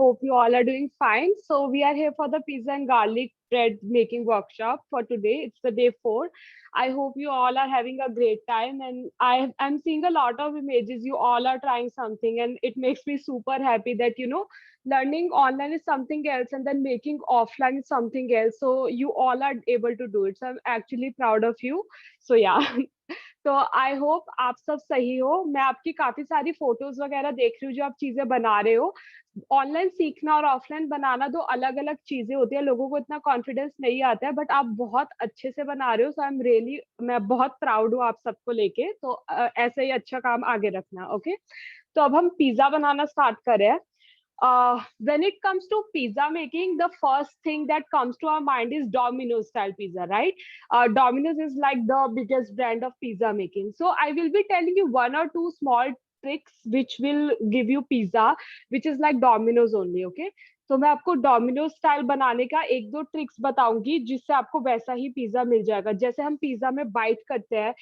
hope you all are doing fine. So we are here for the pizza and garlic bread making workshop for today. It's the day 4. I hope you all are having a great time, and I'm seeing a lot of images. You all are trying something, and it makes me super happy that learning online is something else, and then making offline is something else. So you all are able to do it. So I'm actually proud of you. So yeah. तो I hope आप सब सही हो। मैं आपकी काफी सारी photos वगैरह देख रही हूँ जो आप चीजें बना रहे हो। ऑनलाइन सीखना और ऑफलाइन बनाना दो अलग अलग चीजें होती है, लोगों को इतना कॉन्फिडेंस नहीं आता है, बट आप बहुत अच्छे से बना रहे हो। सो आई एम रियली, मैं बहुत प्राउड हूँ आप सबको लेके। तो ऐसे ही अच्छा काम आगे रखना। ओके, तो अब हम पिज्जा बनाना स्टार्ट कर रहे हैं। When it comes to pizza making, the first thing that comes to our mind is Domino's style pizza, right? Domino's is like the biggest brand of pizza making. So I will be telling you one or two small tricks which will give you pizza, which is like Domino's only, okay? तो मैं आपको Domino's style बनाने का एक दो tricks बताऊंगी जिससे आपको वैसा ही पिज्जा मिल जाएगा। जैसे हम पिज्जा में बाइट करते हैं,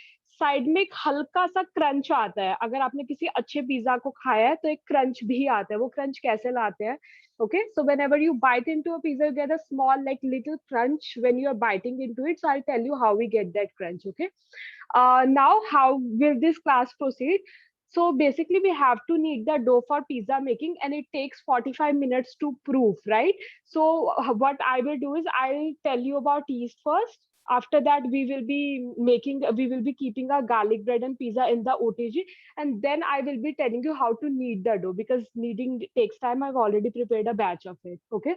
साइड में एक हल्का सा क्रंच आता है। अगर आपने किसी अच्छे पिज्जा को खाया है तो एक क्रंच भी आता है। वो क्रंच कैसे लाते हैं? Okay, so whenever you bite into a pizza, you get a small, like little crunch when you are biting into it. So I'll tell you how we get that crunch. Okay, now how will this class proceed? So basically, we have to knead the dough for pizza making, and it takes 45 minutes to proof, right? So what I will do is I'll tell you about yeast first. After that, we will be keeping our garlic bread and pizza in the OTG, and then I will be telling you how to knead the dough because kneading takes time. I've already prepared a batch of it. Okay,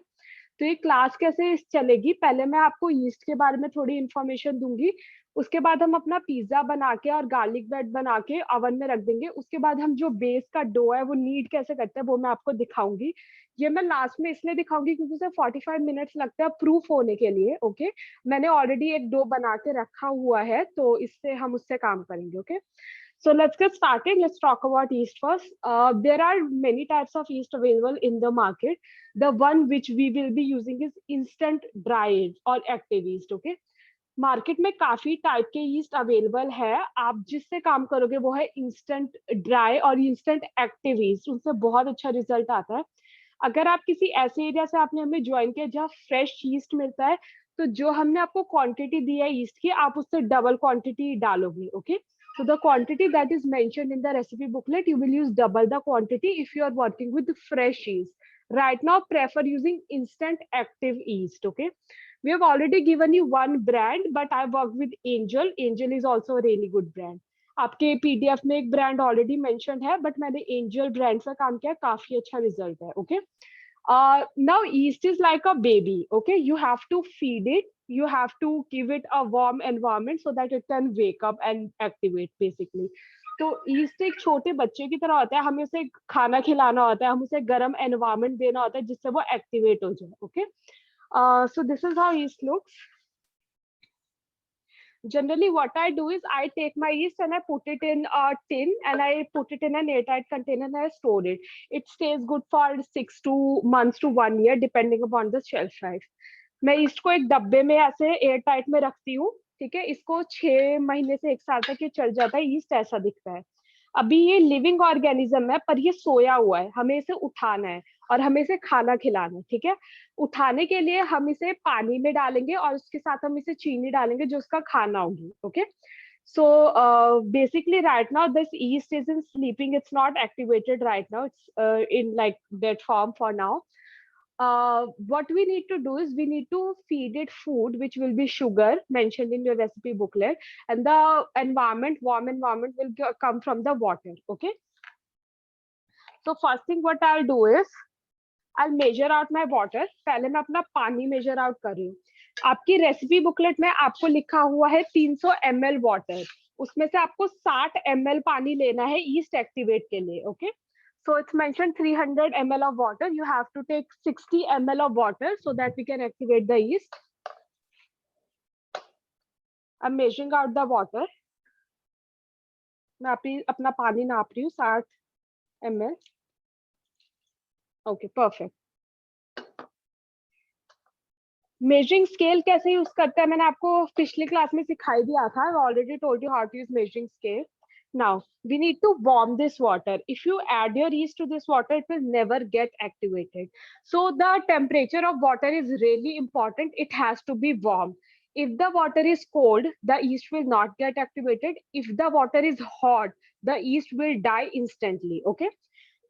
तो ये class कैसे चलेगी, पहले मैं आपको yeast के बारे में थोड़ी इन्फॉर्मेशन दूंगी। उसके बाद हम अपना पिज्जा बना के और गार्लिक ब्रेड बना के ओवन में रख देंगे। उसके बाद हम जो बेस का डो है वो नीड कैसे करते हैं वो मैं आपको दिखाऊंगी। ये मैं लास्ट में इसलिए दिखाऊंगी क्योंकि उसे 45 मिनट्स लगता है प्रूफ होने के लिए। ओके, मैंने ऑलरेडी एक डो बना के रखा हुआ है, तो इससे हम उससे काम करेंगे। Okay, so let's get started. Let's talk about yeast first. There are many types of yeast available in the market. The one which we will be using is instant dry yeast or active yeast. Okay, market में काफी type के yeast available है। आप जिससे काम करोगे वो है इंस्टेंट ड्राई और इंस्टेंट एक्टिव यीस्ट। उनसे बहुत अच्छा रिजल्ट आता है। अगर आप किसी ऐसे एरिया से आपने हमें ज्वाइन किया जहाँ फ्रेश यीस्ट मिलता है, तो जो हमने आपको क्वांटिटी दी है यीस्ट की, आप उससे डबल क्वांटिटी डालोगे। Okay, so the quantity that is mentioned in the recipe booklet, you will use double the quantity if you are working with fresh yeast. Right now prefer using instant active yeast. Okay, we have already given you one brand, but I worked with Angel. Angel is also a really good brand. आपके PDF में एक brand already mention है, but मैंने angel brand से काम किया, काफी अच्छा रिजल्ट है। Okay, now yeast is like a baby. Okay, you have to feed it, you have to give it a warm environment so that it can wake up and activate basically. तो east एक छोटे बच्चे की तरह होता है, हमें उसे खाना खिलाना होता है, हम उसे गर्म एनवायरनमेंट देना होता है जिससे वो एक्टिवेट हो जाए। Okay, so this is how yeast looks. Generally what I do is I take my yeast and I put it in a tin and I put it in an airtight container and I store it. It stays good for 6 months to 1 year depending upon the shelf life. मैं east को एक डब्बे में ऐसे air tight में रखती हूँ। ठीक है, इसको 6 महीने से 1 साल तक ये चल जाता है। ईस्ट ऐसा दिखता है। अभी ये लिविंग ऑर्गेनिज्म है, पर ये सोया हुआ है, हमें इसे उठाना है और हमें इसे खाना खिलाना है। ठीक है, उठाने के लिए हम इसे पानी में डालेंगे और उसके साथ हम इसे चीनी डालेंगे जो उसका खाना होगी। Okay, so basically right now this yeast isn't sleeping, it's not activated right now, it's in like that form for now. What we need to do is we need to feed it food which will be sugar mentioned in your recipe booklet, and the environment, warm environment will come from the water. Okay, so first thing what I'll do is I'll measure out my water. पहले मैं अपना पानी measure out कर रही हूँ। आपकी recipe booklet में आपको लिखा हुआ है 300 ml वाटर, उसमें से आपको 60 ml पानी लेना है ईस्ट एक्टिवेट के लिए। Okay, so it's mentioned 300 ml of water. You have to take 60 ml of water so that we can activate the yeast. I'm measuring out the water. मैं अपना पानी नाप रही हूँ 60 ml. Okay, perfect. Measuring scale कैसे use करते हैं मैंने आपको पिछली क्लास में सिखाई दिया था। I already told you how to use measuring scale. Now we need to warm this water. If you add your yeast to this water, it will never get activated. So the temperature of water is really important. It has to be warm. If the water is cold, the yeast will not get activated. If the water is hot, the yeast will die instantly. Okay.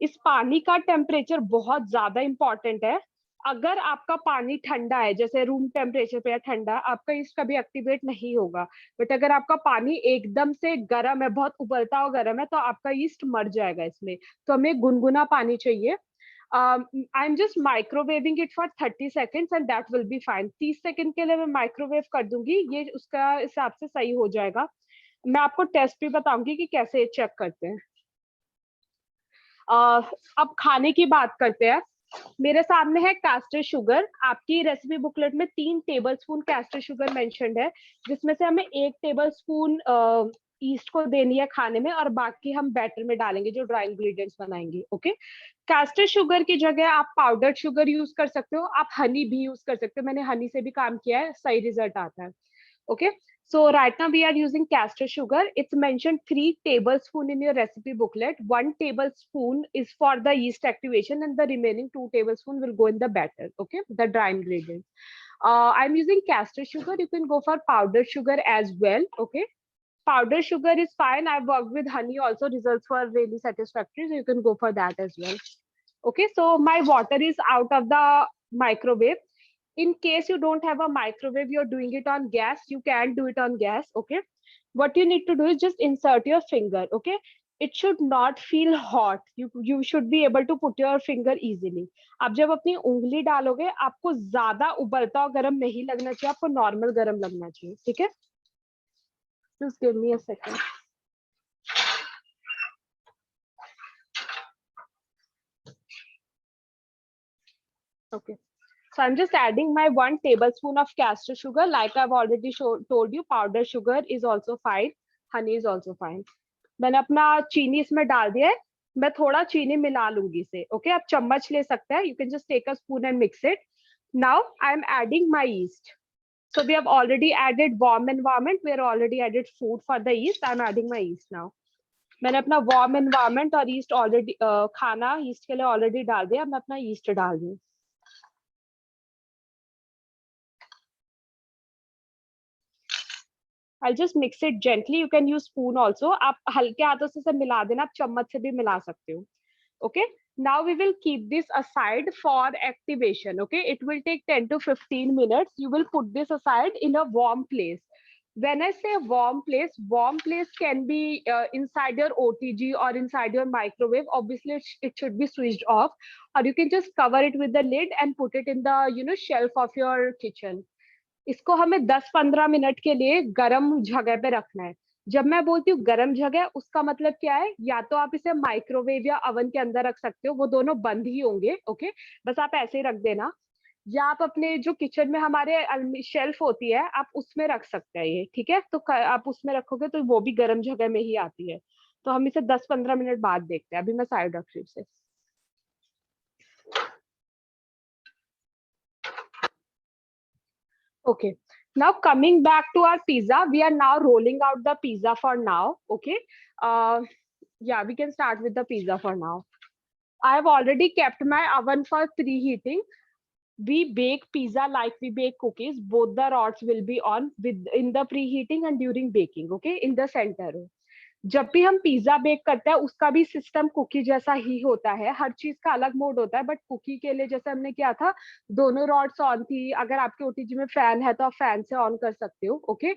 इस पानी का temperature बहुत ज्यादा important है. अगर आपका पानी ठंडा है, जैसे रूम टेम्परेचर पे ठंडा, आपका ईस्ट कभी एक्टिवेट नहीं होगा. बट अगर आपका पानी एकदम से गर्म है, बहुत उबलता हुआ गर्म है, तो आपका ईस्ट मर जाएगा इसमें. तो हमें गुनगुना पानी चाहिए. आई am just microwaving it for 30 seconds and that will be fine. 30 second के लिए मैं माइक्रोवेव कर दूंगी, ये उसका हिसाब से सही हो जाएगा. मैं आपको टेस्ट भी बताऊंगी कि कैसे चेक करते हैं. अब खाने की बात करते हैं. मेरे सामने है कैस्टर शुगर. आपकी रेसिपी बुकलेट में 3 टेबलस्पून कैस्टर शुगर मेंशन्ड है, जिसमें से हमें 1 टेबलस्पून ईस्ट को देनी है खाने में, और बाकी हम बैटर में डालेंगे जो ड्राई इंग्रेडिएंट्स बनाएंगे. ओके. कैस्टर शुगर की जगह आप पाउडर्ड शुगर यूज कर सकते हो, आप हनी भी यूज कर सकते हो. मैंने हनी से भी काम किया है, सही रिजल्ट आता है. Okay, so right now we are using castor sugar. It's mentioned 3 tablespoon in your recipe booklet. 1 tablespoon is for the yeast activation, and the remaining 2 tablespoon will go in the batter. Okay, the dry ingredients. I'm using castor sugar. You can go for powdered sugar as well. Okay, powdered sugar is fine. I've worked with honey also. Results were really satisfactory. So you can go for that as well. Okay, so my water is out of the microwave. In case you don't have a microwave, you're doing it on gas, you can do it on gas. Okay, what you need to do is just insert your finger. Okay, it should not feel hot. You should be able to put your finger easily. आप जब अपनी उंगली डालोगे, आपको ज्यादा उबलता और गर्म नहीं लगना चाहिए, आपको नॉर्मल गर्म लगना चाहिए. ठीक है. Just give me a second. Okay. So I'm just adding my 1 tablespoon of castor sugar. Like I've already told you, powdered sugar is also fine. Honey is also fine. मैंने अपना चीनी इसमें डाल दिया है. मैं थोड़ा चीनी मिला लूंगी इसे. ओके, आप चम्मच ले सकते हैं. You can just take a spoon and mix it. Now I am adding my yeast. So we have already added warm environment. We have already added food for the yeast. I'm adding my yeast now. मैंने अपना warm environment और yeast already खाना yeast के लिए already डाल दिया. मैं अपना yeast डाल दूँ. I'll just mix it gently. You can use spoon also. आप हल्के हाथों से सब मिला देना. आप चम्मच से भी मिला सकते हो. Okay. Now we will keep this aside for activation. Okay. It will take 10 to 15 minutes. You will put this aside in a warm place. When I say warm place can be inside your OTG or inside your microwave. Obviously, it should be switched off, or you can just cover it with the lid and put it in the shelf of your kitchen. इसको हमें 10-15 minute के लिए गर्म जगह पे रखना है. जब मैं बोलती हूँ गर्म जगह, उसका मतलब क्या है? या तो आप इसे माइक्रोवेव या ओवन के अंदर रख सकते हो, वो दोनों बंद ही होंगे. ओके, बस आप ऐसे ही रख देना. या आप अपने जो किचन में हमारे शेल्फ होती है, आप उसमें रख सकते हैं ये. ठीक है, तो आप उसमें रखोगे तो वो भी गर्म जगह में ही आती है. तो हम इसे 10-15 मिनट बाद देखते हैं. अभी मैं साइड रख रही हूँ इसे. Okay. Now coming back to our pizza, we are now rolling out the pizza for now. Okay. Yeah, we can start with the pizza for now. I have already kept my oven for preheating. We bake pizza like we bake cookies. Both the rods will be on in the preheating and during baking. Okay, in the center. जब भी हम pizza bake करते हैं, उसका भी system cookie जैसा ही होता है. हर चीज का अलग मोड होता है, बट कुकी के लिए जैसे हमने किया था, दोनों रॉड्स ऑन थी. अगर आपके ओटीजी में फैन है तो आप फैन से ऑन कर सकते हो. ओके,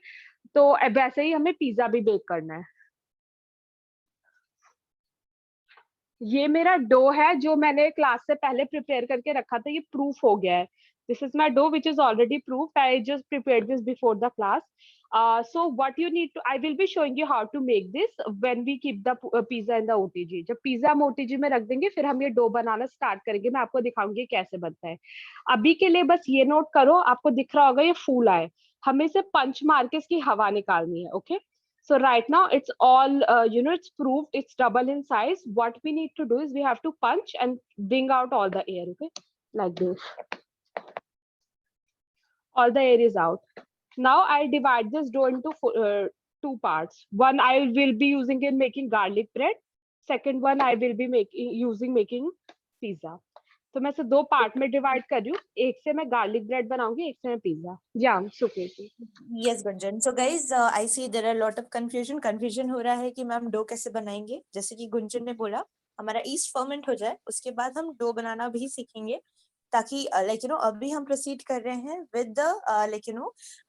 तो वैसे ही हमें पिज्जा भी बेक करना है. ये मेरा डो है जो मैंने क्लास से पहले प्रिपेयर करके रखा था. ये प्रूफ हो गया है. This is my dough which is already proofed. I just prepared this before the class. So what you need to, I will be showing you how to make this when we keep the pizza in the OTG. जब pizza हम OTG में रख देंगे, फिर हम ये dough बनाना start करेंगे. मैं आपको दिखाऊंगी कैसे बनता है. अभी के लिए बस ये नोट करो, आपको दिख रहा होगा ये फूला है. हमें इसे पंच मार के इसकी हवा निकालनी है. Okay. So right now it's all, it's proved, it's double in size. What we need to do is we have to punch and bring out all the air, okay? Like this. All the air is out. Now I divide this dough into two parts. One I will be using in making garlic bread. Second one I will be making pizza. तो मैं इसे दो part में divide कर रही हूँ. एक से मैं गार्लिक ब्रेड बनाऊंगी, एक से मैं पिज्जा. या सुकृति. Yes, Gunjan. So guys, I see there are a lot of confusion हो रहा है कि मैम डो कैसे बनाएंगे. जैसे कि गुंजन ने बोला, हमारा ईस्ट फर्मेंट हो जाए, उसके बाद हम डो बनाना भी सीखेंगे, ताकि अभी हम प्रोसीड कर रहे हैं with the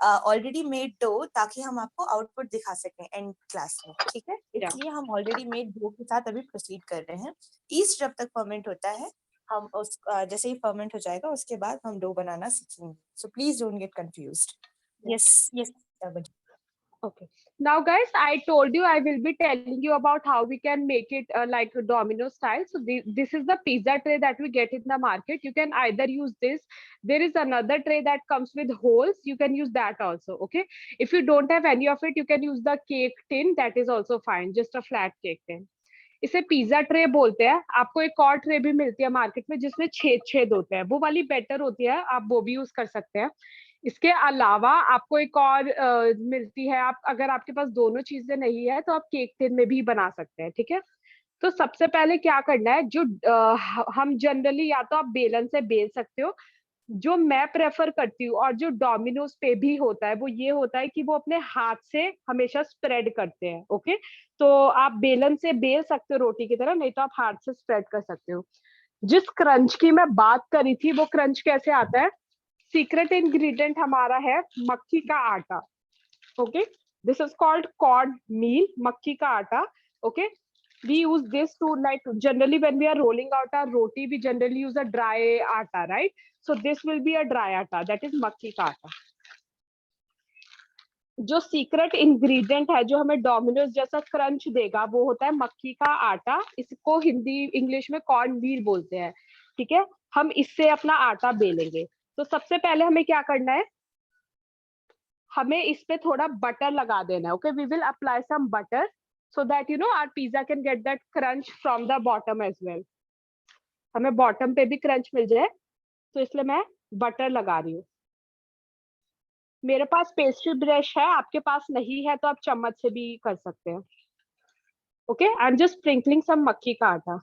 already made dough, ताकि हम आपको आउटपुट दिखा सकें एंड क्लास में. ठीक है, इसलिए हम ऑलरेडी मेड डो के साथ अभी प्रोसीड कर रहे हैं. ईस्ट जब तक फर्मेंट होता है, हम उस जैसे ही फर्मेंट हो जाएगा उसके बाद हम डो बनाना सीखेंगे. So please don't get confused. Yes, Okay. Now, guys, I told you I will be telling you about how we can make it like domino style. So this is the pizza tray that we get in the market. You can either use this. There is another tray that comes with holes. You can use that also. Okay. If you don't have any of it, you can use the cake tin. That is also fine. Just a flat cake tin. इसे pizza tray बोलते हैं. आपको एक और tray भी मिलती है market में जिसमें छेद छेद होते हैं. वो वाली बेटर होती है, आप वो भी यूज कर सकते हैं. इसके अलावा आपको एक और मिलती है. आप अगर आपके पास दोनों चीजें नहीं है तो आप केक टिन में भी बना सकते हैं. ठीक है. तो सबसे पहले क्या करना है, जो हम जनरली या तो आप बेलन से बेल सकते हो. जो मैं प्रेफर करती हूँ और जो डोमिनोज पे भी होता है वो ये होता है कि वो अपने हाथ से हमेशा स्प्रेड करते हैं. ओके. तो आप बेलन से बेल सकते हो रोटी की तरह, नहीं तो आप हाथ से स्प्रेड कर सकते हो. जिस क्रंच की मैं बात करी थी वो क्रंच कैसे आता है, सीक्रेट इंग्रेडिएंट हमारा है मक्की का आटा. Okay. This is called corn meal, मक्की का आटा. Okay. We use this to, like, generally when we are rolling out our roti, we generally use a dry atta, right? So this will be a dry atta, that is मक्की का आटा. जो secret ingredient है जो हमें Domino's जैसा crunch देगा वो होता है मक्की का आटा. इसको हिंदी इंग्लिश में कॉर्न मील बोलते हैं. ठीक है. हम इससे अपना आटा बेलेंगे. तो सबसे पहले हमें क्या करना है, हमें इस पे थोड़ा बटर लगा देना है. Okay. We will apply some butter so that our pizza can get that crunch from the bottom as well. हमें बॉटम पे भी क्रंच मिल जाए, तो इसलिए मैं बटर लगा रही हूँ. मेरे पास पेस्ट्री ब्रश है, आपके पास नहीं है तो आप चम्मच से भी कर सकते हैं. Okay. I am just sprinkling some मक्की का आटा.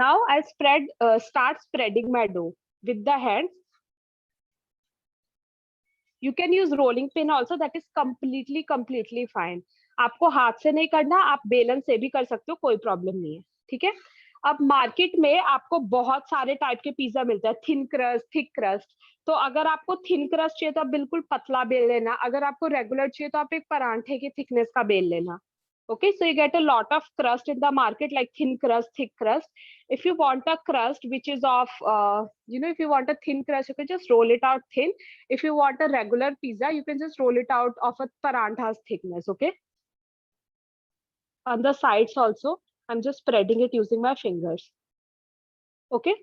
Now I start spreading my dough with the hands. You can use rolling pin also, that is completely fine. आपको हाथ से नहीं करना, आप बेलन से भी कर सकते हो, कोई प्रॉब्लम नहीं है. ठीक है. अब मार्केट में आपको बहुत सारे टाइप के पिज्जा मिलते हैं, थिन क्रस्ट, थिक क्रस्ट. तो अगर आपको थिन क्रस्ट चाहिए तो आप बिल्कुल पतला बेल लेना. अगर आपको रेगुलर चाहिए तो आप एक परांठे की थिकनेस का बेल लेना. Okay, so you get a lot of crust in the market, like thin crust, thick crust. If you want a crust which is of, if you want a thin crust, you can just roll it out thin. If you want a regular pizza, you can just roll it out of a parantha's thickness. Okay. On the sides also, I'm just spreading it using my fingers. Okay.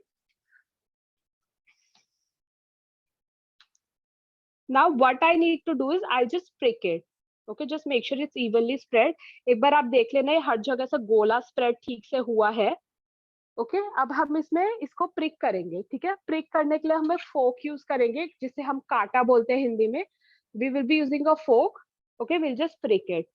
Now what I need to do is I'll just prick it. Okay. Just make sure it's evenly spread. एक बार आप देख लेना ये हर जगह से गोला spread ठीक से हुआ है. ओके. अब हम इसमें इसको प्रिक करेंगे. ठीक है. प्रिक करने के लिए हमें फोक यूज करेंगे, जिसे हम काटा बोलते हैं हिंदी में. We will be using a fork. Okay. Will just prick it.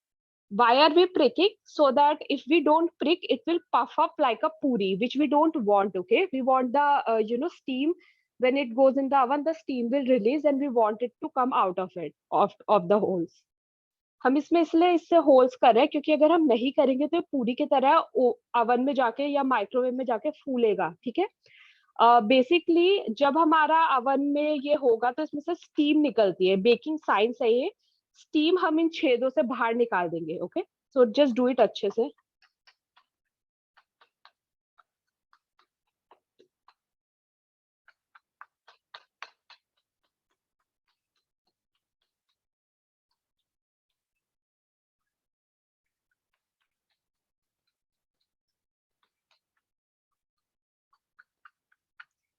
Why are we pricking? So that if we don't prick, it will puff up like a puri, which we don't want. Okay. We want the steam. When it goes in the oven, the steam will release and we want it to come out of it, of the holes. हम इसमें इसलिए इससे holes कर रहे हैं क्योंकि अगर हम नहीं करेंगे तो पूरी की तरह ओवन में जाके या माइक्रोवेव में जाके फूलेगा. ठीक है. बेसिकली जब हमारा ओवन में ये होगा तो इसमें से स्टीम निकलती है. बेकिंग साइंस है ये. स्टीम हम इन छेदों से बाहर निकाल देंगे. Okay. So just do it अच्छे से.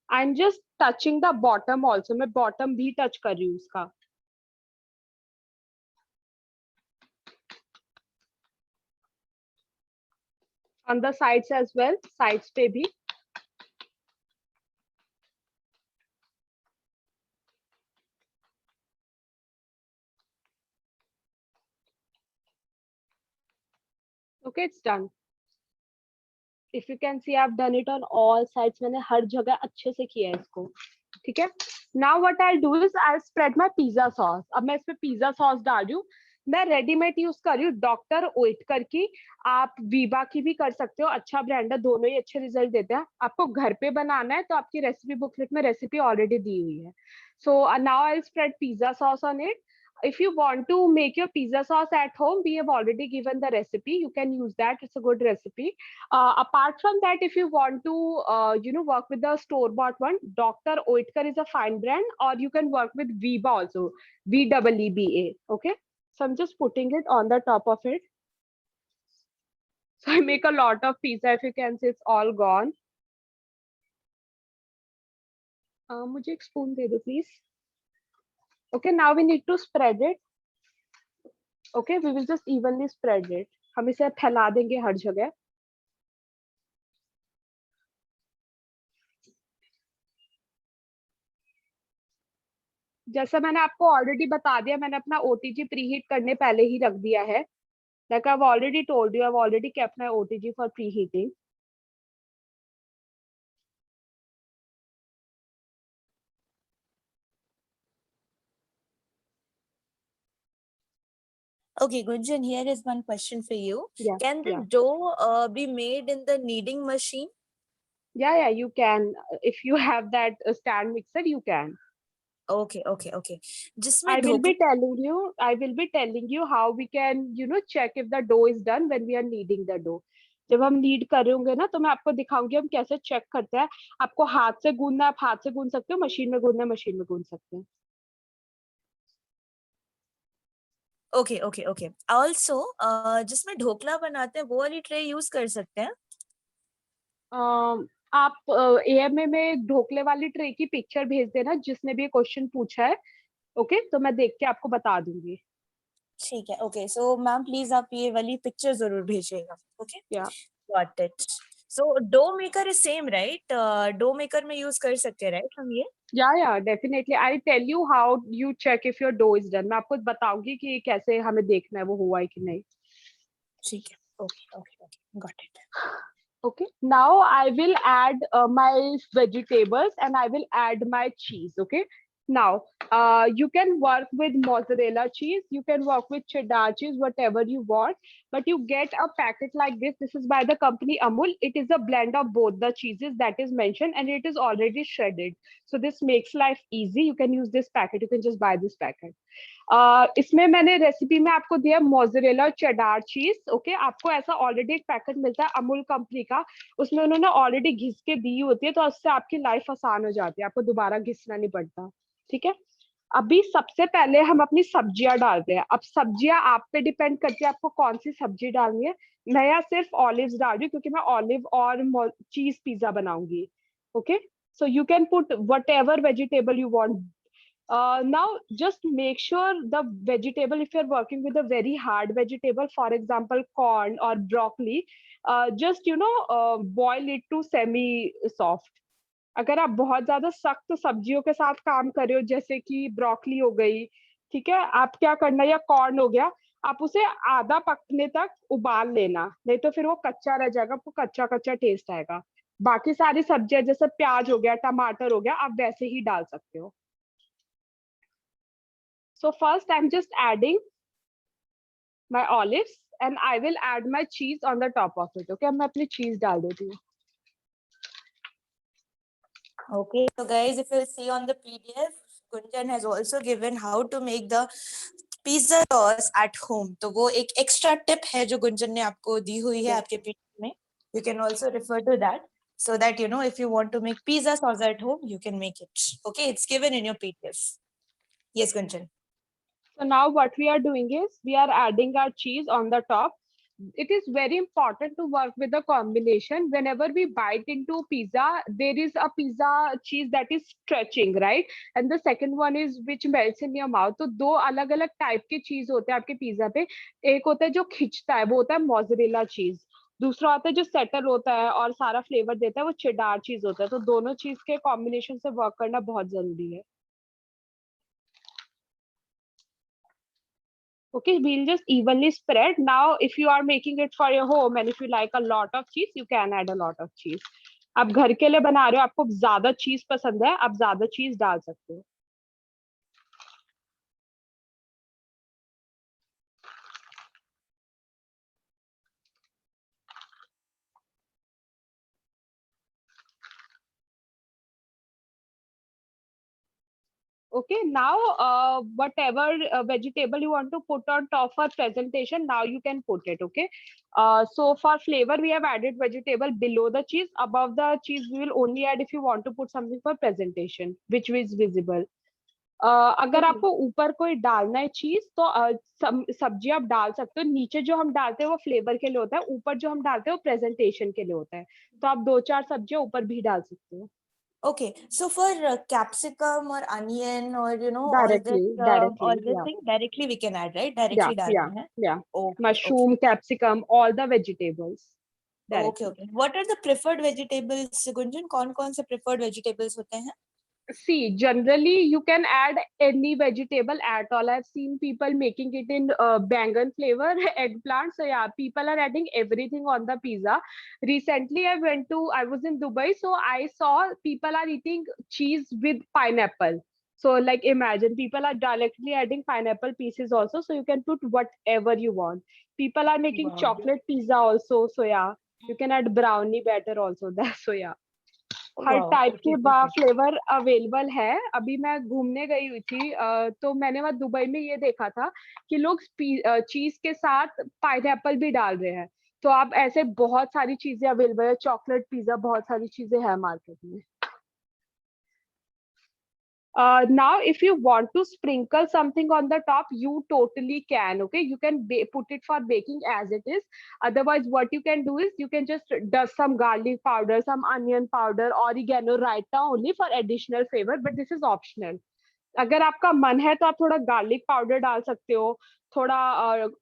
I am just touching the bottom also. मैं बॉटम भी टच कर रही हूँ उसका. On the sides as well, sides पे भी. Okay, it's done. If you can see, I've done it on all sides. मैंने हर जगह अच्छे से किया है इसको. ठीक है. Now what I'll do is I'll spread my pizza sauce. अब मैं इसमें पिज्जा सॉस डाल रही हूँ. मैं रेडीमेड यूज कर रही हूँ डॉक्टर ओएटकर की. आप वीबा की भी कर सकते हो, अच्छा ब्रांड है, दोनों ही अच्छे रिजल्ट देते हैं. आपको घर पे बनाना है तो आपकी रेसिपी बुकलेट में रेसिपी ऑलरेडी दी हुई है. So now I spread pizza sauce on it. If you want to make your pizza sauce at home, we have already given the recipe. You can use that. It's a good recipe. Apart from that, if you want to work with the store bought one, Dr. Oetker is a fine brand, or you can work with Viva also, VEEBA. Okay, so I'm just putting it on the top of it. So I make a lot of pizza. If you can see, it's all gone. मुझे एक spoon दे दो please. Okay, now we need to spread it. Okay, we will just evenly spread it. हम इसे फैला देंगे हर जगह. जैसा मैंने आपको ऑलरेडी बता दिया, मैंने अपना ओटीजी प्रीहीट करने पहले ही रख दिया है. Like I've already told you, I've already kept my OTG for preheating. Okay, Gunjan, here is one question for you. Yeah, Can the yeah, dough be made in the kneading machine? yeah. You can. If you have that stand mixer, you can. Okay, okay, okay. जिसमें I will dhokla be telling you. I will be telling you how we can, check if the dough is done when we are kneading the dough. जब हम need कर रहे होंगे ना, तो मैं आपको दिखाऊंगी हम कैसे चेक करते हैं. आपको हाथ से गूंदना है, आप हाथ से गूंद सकते हो. मशीन में गूंदना है, मशीन में गूंद सकते हैं. Okay okay okay. ऑल्सो जिसमें ढोकला बनाते हैं वो वाली ट्रे यूज कर सकते हैं. आप एएमए में ढोकले वाली ट्रे की पिक्चर भेज देना जिसने भी ये क्वेश्चन पूछा है. ओके, तो मैं देख के आपको बता दूंगी. ठीक है. ओके, सो मैम प्लीज आप ये वाली पिक्चर जरूर भेजिएगा. Okay, yeah got it. So dough maker is same right? Dough maker में यूज कर सकते हैं राइट हम ये? Yeah definitely. I tell you how you check if your dough is done. मैं आपको बताऊंगी कि कैसे हमें देखना है वो हुआ है कि नहीं. ठीक है. Okay okay okay, got it. Okay, now I will add my vegetables and I will add my cheese. Okay, now you can work with mozzarella cheese, you can work with cheddar cheese, whatever you want, but you get a packet like this. This is by the company Amul. It is a blend of both the cheeses that is mentioned and it is already shredded. So this makes life easy. You can use this packet, you can just buy this packet. इसमें मैंने recipe में आपको दिया mozzarella cheddar चीज. Okay, आपको ऐसा already एक packet मिलता है अमूल कंपनी का. उसमें उन्होंने ऑलरेडी घिस के दी होती है, तो उससे आपकी लाइफ आसान हो जाती है, आपको दोबारा घिसना नहीं पड़ता. ठीक है. अभी सबसे पहले हम अपनी सब्जियां डालते हैं. अब सब्जियां आप पे डिपेंड करती है आपको कौन सी सब्जी डालनी है. मैं यहाँ सिर्फ ऑलिव्स डाल रही हूँ क्योंकि मैं ऑलिव और चीज पिज्जा बनाऊंगी. Okay, so you can put whatever vegetable you want. Now just make sure the vegetable, if you're working with a very hard vegetable, for example corn or broccoli, just boil it to semi soft. अगर आप बहुत ज्यादा सख्त सब्जियों के साथ काम कर रहे हो जैसे कि ब्रोकली हो गई, ठीक है, आप क्या करना, या कॉर्न हो गया, आप उसे आधा पकने तक उबाल लेना, नहीं तो फिर वो कच्चा रह जाएगा, आपको कच्चा कच्चा टेस्ट आएगा. बाकी सारी सब्जियां जैसे प्याज हो गया, टमाटर हो गया, आप वैसे ही डाल सकते हो. So first I'm just adding my olives and I will add my cheese on the top of it. Okay, मैं अपनी cheese डाल देती हूँ. Okay, so guys, if you see on the PDF, Gunjan has also given how to make the pizza sauce at home. तो वो एक extra tip है जो गुंजन ने आपको दी हुई है आपके PDF में. You can also refer to that so that if you want to make pizza sauce at home, you can make it. Okay, it's given in your PDF. Yes, Gunjan. So now what we are doing is we are adding our cheese on the top. It is very important to work with the combination. Whenever we bite into pizza, there is a pizza cheese that is stretching, right? And the second one is which melts in your mouth. तो दो अलग अलग type के चीज होते हैं आपके pizza पे. एक होता है जो खिंचता है, वो होता है मोज़रेला चीज. दूसरा होता है जो सेटल होता है और सारा फ्लेवर देता है, वो चेडार चीज होता है. तो दोनों चीज के कॉम्बिनेशन से वर्क करना बहुत जरूरी है. Okay, we'll just evenly spread. Now, if you are making it for your home and if you like a lot of cheese, you can add a lot of cheese. आप घर के लिए बना रहे हो, आपको ज्यादा चीज पसंद है, आप ज्यादा चीज डाल सकते हो. Okay, now whatever vegetable you want to put on top for presentation, now you can put it. Okay, so for flavor we have added vegetable below the cheese. Above the cheese we will only add if you want to put something for presentation which is visible. अगर आपको ऊपर कोई डालना है चीज तो सब्जी आप डाल सकते हो. नीचे जो हम डालते हैं वो फ्लेवर के लिए होता है, ऊपर जो हम डालते हैं वो प्रेजेंटेशन के लिए होता है. तो आप 2-4 सब्जियां ऊपर भी डाल सकते हो. Okay, so for capsicum or onion or Directly, all this yeah. thing directly we can add, right? Yeah, Directly yeah, डालना है. yeah. Okay, Mushroom, capsicum, all the vegetables. okay, okay. What are the preferred vegetables, Gunjan? कौन से preferred vegetables होते हैं? See, generally you can add any vegetable at all. I've seen people making it in bangan flavor, eggplant. So yeah, people are adding everything on the pizza. Recently, I was in Dubai, so I saw people are eating cheese with pineapple. So like imagine people are directly adding pineapple pieces also. So you can put whatever you want. People are making Wow. chocolate pizza also. So yeah, you can add brownie batter also. That so yeah. Her Wow, type के okay. Flavour available है. अभी मैं घूमने गई हुई थी तो मैंने वहाँ दुबई में ये देखा था कि लोग चीज के साथ पाइनएप्पल भी डाल रहे हैं. तो आप ऐसे बहुत सारी चीजें अवेलेबल है. चॉकलेट पिज्जा, बहुत सारी चीजें हैं मार्केट में. Now if you want to sprinkle something on the top, you totally can. Okay, you can put it for baking as it is. Otherwise what you can do is you can just dust some garlic powder, some onion powder, oregano right now only for additional flavor, but this is optional. अगर आपका मन है तो आप थोड़ा garlic powder डाल सकते हो, थोड़ा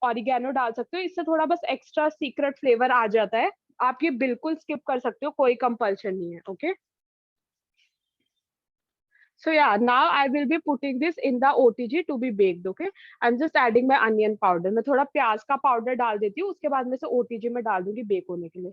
ऑरिगेनो डाल सकते हो. इससे थोड़ा बस एक्स्ट्रा सीक्रेट फ्लेवर आ जाता है. आप ये बिल्कुल स्किप कर सकते हो, कोई कंपल्शन नहीं है. Okay, so yeah, now I will be putting this in the OTG to be baked. Okay, I'm just adding my onion powder. मैं थोड़ा प्याज का पाउडर डाल देती हूँ, उसके बाद में से OTG में डाल दूंगी बेक होने के लिए.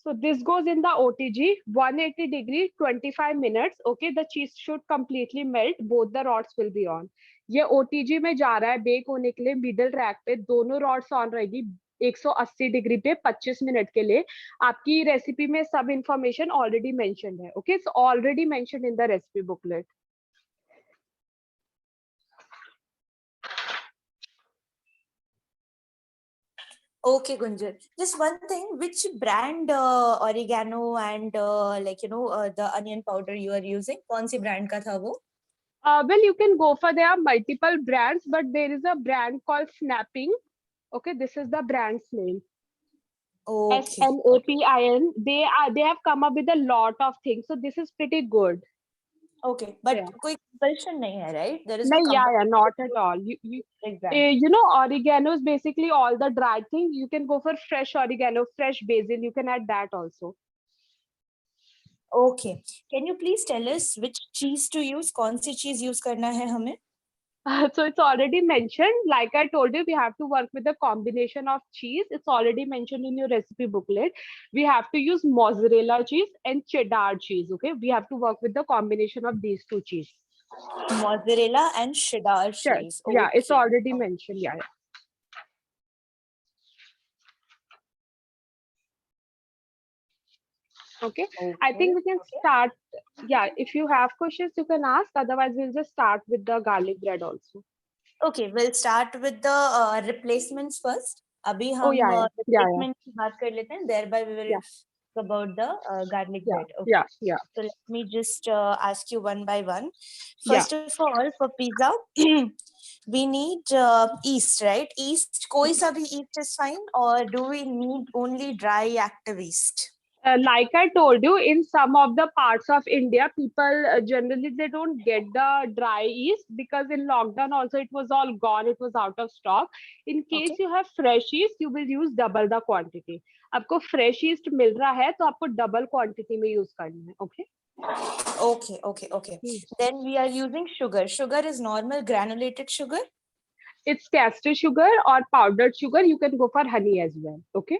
So this goes in the OTG 180 degree 25 minutes. Okay, the cheese should completely melt. Both the rods will be on. ये OTG में जा रहा है बेक होने के लिए. मिडिल रैक पे दोनों रॉड्स ऑन रहेगी 180 डिग्री पे 25 मिनट के लिए. आपकी रेसिपी में सब इंफॉर्मेशन ऑलरेडी मेंशन्ड है. Okay, it's already mentioned in the recipe booklet. Okay, Gunjan. Just one thing, which brand oregano and the onion powder you are using? कौन सी brand का था वो? Well, you can go for, there are multiple brands, but there is a brand called Snapping. Okay, this is the brand's name. Okay. SNAPIN. They have come up with a lot of things, so this is pretty good. Okay, but Yeah. कोई compulsion नहीं है, right? There is No, no yeah, not at all. Exactly. You know, oregano is basically all the dried thing. You can go for fresh oregano, fresh basil. You can add that also. Okay. Can you please tell us which cheese to use? कौन सी cheese use करना है हमें? So it's already mentioned. Like I told you, we have to work with a combination of cheese. It's already mentioned in your recipe booklet. We have to use mozzarella cheese and cheddar cheese. Okay, we have to work with the combination of these two cheese. Mozzarella and cheddar cheese. Yeah, it's Okay. already mentioned. Yeah. Okay. I think we can start. Yeah, if you have questions, you can ask. Otherwise, we'll just start with the garlic bread also. Okay, we'll start with the replacements first. अभी हम replacement की बात कर लेते हैं. Thereby we will talk about the garlic bread. Okay. Yeah. So let me just ask you one by one. First of all, for pizza, we need yeast, right? Yeast, कोई सा भी yeast is fine, or do we need only dry active yeast? Like I told you, in some of the parts of India, people generally they don't get the dry yeast because in lockdown also it was all gone, it was out of stock. In case you have fresh yeast, you will use double the quantity. आपको fresh yeast मिल रहा है तो आपको double quantity में use करना है. Okay. Okay, okay, okay. Then we are using sugar. Sugar is normal granulated sugar. It's castor sugar or powdered sugar. You can go for honey as well. Okay.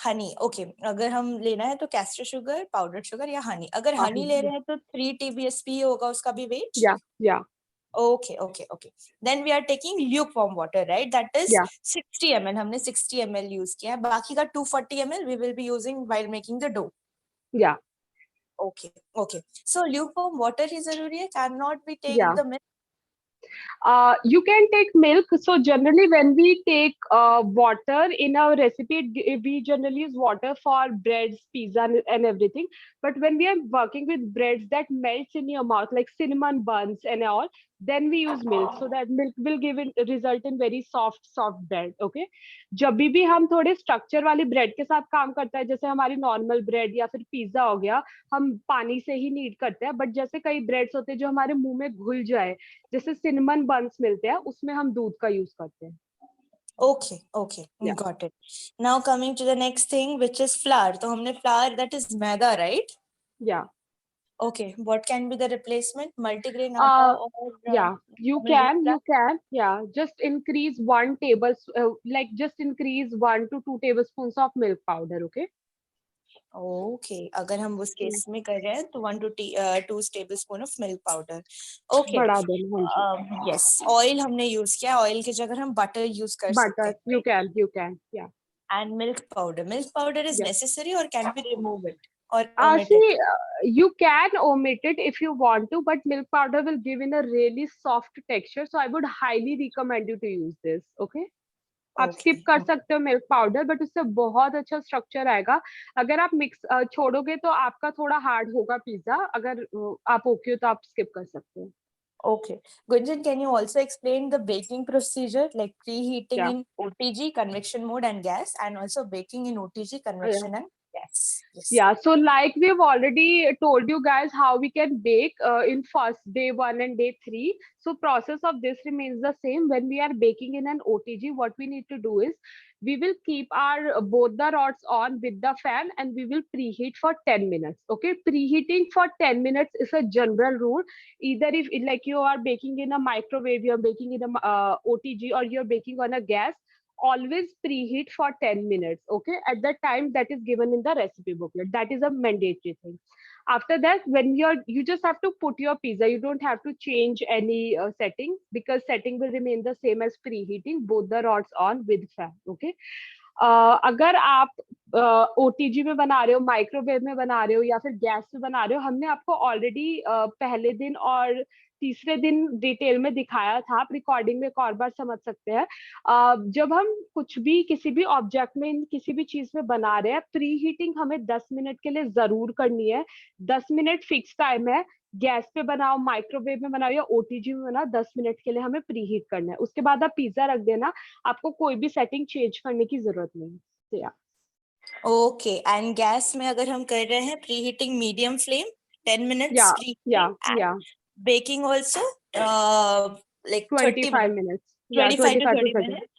Honey okay अगर हम लेना है तो castor sugar powder sugar या हनी अगर हनी ले रहे हैं तो 3 TBSP होगा उसका भी वेट या okay okay okay then we are taking lukewarm water right that is 60 ml हमने 60 ml यूज किया है बाकी का 240 ml we will be using while making the dough या okay okay so lukewarm water ही जरूरी है cannot we take Yeah. the milk You can take milk. So generally, when we take water in our recipe, we generally use water for breads, pizza, and everything. But when we are working with breads that melts in your mouth, like cinnamon buns and all, then we use milk. So that milk will give it result in very soft bread. Okay. जब भी हम थोड़े structure वाली bread के साथ काम करते हैं, जैसे हमारी नॉर्मल ब्रेड या फिर पिज्जा हो गया, हम पानी से ही नीड करते हैं. बट जैसे कई ब्रेड्स होते हैं जो हमारे मुंह में घुल जाए, जैसे सिनेमन बन्स मिलते हैं, उसमें हम दूध का यूज करते हैं. Okay, okay, got it. Now coming to the next thing, which is flour. तो हमने flour that is maida, right? Yeah. Okay, what can be the replacement? Multigrain atta or Yeah, you can. Yeah, just increase 1 to 2 tablespoons of milk powder. Okay. Okay, अगर हम उस case में कर रहे हैं तो 1 to 2 tablespoon of milk powder. Okay. बढ़ा देना. Yes, oil हमने use किया. Oil की जगह हम butter use कर सकते हैं. Butter, you can. Yeah. And milk powder. Milk powder is necessary or can we remove it or omit it? See, you can omit it if you want to, but milk powder will give in a really soft texture. So I would highly recommend you to use this. Okay. आप skip कर सकते हो milk powder, but उससे बहुत अच्छा structure आएगा. अगर आप मिक्स छोड़ोगे तो आपका थोड़ा हार्ड होगा पिज्जा. अगर आप ओके हो तो आप स्किप कर सकते हो. Okay. Gunjan, can you also explain the baking procedure, like preheating in OTG, convection mode and gas, and also baking in OTG, convection and gas? Yes. Yeah, so like we've already told you guys how we can bake in first day 1 and day 3. So process of this remains the same. When we are baking in an OTG, what we need to do is we will keep our both the rods on with the fan and we will preheat for 10 minutes. Okay, preheating for 10 minutes is a general rule. Either if like you are baking in a microwave, you're baking in a OTG, or you're baking on a gas, always preheat for 10 minutes. Okay, at the time that is given in the recipe booklet. That is a mandatory thing. After that, when you just have to put your pizza, you don't have to change any setting, because setting will remain the same as preheating, both the rods on with fan. Okay. अगर आप OTG में बना रहे हो, microwave में बना रहे हो या फिर गैस पे बना रहे हो, हमने आपको ऑलरेडी पहले दिन और तीसरे दिन डिटेल में दिखाया था. आप रिकॉर्डिंग में एक और बार समझ सकते हैं. जब हम कुछ भी किसी भी ऑब्जेक्ट में किसी भी चीज में बना रहे हैं, प्री हीटिंग हमें 10 मिनट के लिए जरूर करनी है. 10 मिनट फिक्स टाइम है. गैस पे बनाओ, माइक्रोवेव में बनाओ या OTG में बनाओ, 10 मिनट के लिए हमें प्री हीट करना है. उसके बाद आप पिज्जा रख देना. आपको कोई भी सेटिंग चेंज करने की जरूरत नहीं है. ओके, एंड गैस में अगर हम कर रहे हैं preheating medium flame 10 minutes या baking also like 25 minutes. 25 to 30 minutes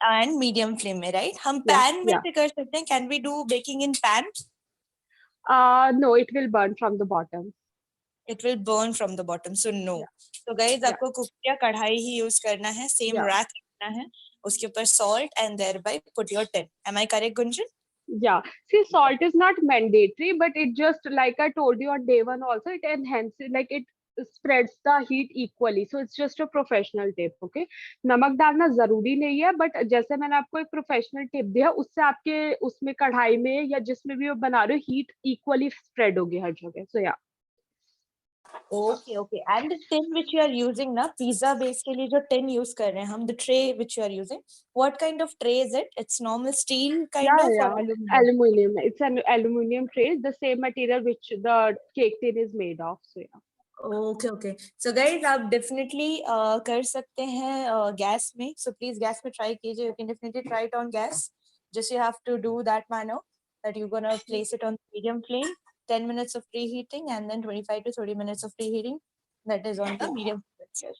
and medium flame में, राइट? हम पैन में भी कर सकते हैं. Can we do baking in pan? No, it will burn from the bottom. It will burn from the bottom, so no. So guys, आपको कुकिया कढ़ाई ही use करना है. सेम रैक रखना है, उसके ऊपर salt and thereby put your tin. Am I correct, Gunjan? Yeah, see, salt is not mandatory, but it just, like I told you on day 1 also, it enhances, like it spreads the heat equally. So it's just a professional tip. Okay, नमक डालना जरूरी नहीं है, but जैसे मैंने आपको एक professional tip दिया, उससे आपके उसमें कढ़ाई में या जिसमें भी आप बना रहे हो, हीट इक्वली स्प्रेड होगी हर जगह. So yeah. Okay, okay. And the tin which you are using ना, pizza base के लिए जो tin use कर रहे हैं हम, the tray which you are using, what kind of tray is it? It's normal steel kind of or aluminum? It's an aluminum tray, the same material which the cake tin is made of. So yeah. Okay, okay. So guys, आप definitely कर सकते हैं gas में. So please gas में try कीजिए. You can definitely try it on gas. Just you have to do that manner that you're gonna place it on medium flame. 10 minutes of preheating and then 25 to 30 minutes of preheating. That is on the medium flame.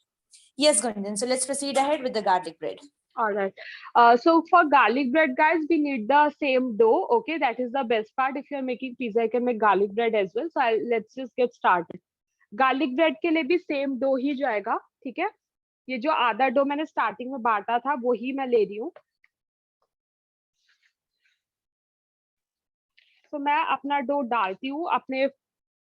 Yes, Gunjan. So let's proceed ahead with the garlic bread. All right. So for garlic bread, guys, we need the same dough. Okay, that is the best part. If you're making pizza, you can make garlic bread as well. So let's just get started. Garlic bread के लिए भी same dough ही जाएगा, ठीक है। ये जो आधा dough मैंने स्टार्टिंग में बांटा था वो ही मैं ले रही हूँ। तो मैं अपना डो डालती हूँ अपने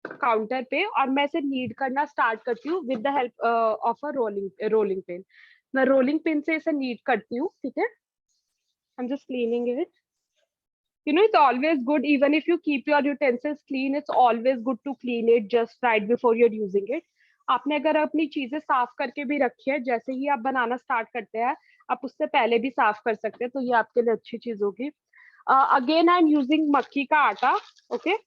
काउंटर पे और मैं इसे नीड करना स्टार्ट करती हूँ with the help of a rolling pin. मैं रोलिंग पिन से इसे नीड करती हूँ, ठीक है। आई am just cleaning it. You know, it's always good, even if you keep your utensils clean, it's always good to clean it just right before you're using it. आपने अगर अपनी चीजें साफ करके भी रखी है, जैसे ही आप बनाना स्टार्ट करते हैं, आप उससे पहले भी साफ कर सकते हैं, तो ये आपके लिए अच्छी चीज होगी। अगेन आई एम यूजिंग मक्की का आटा, okay.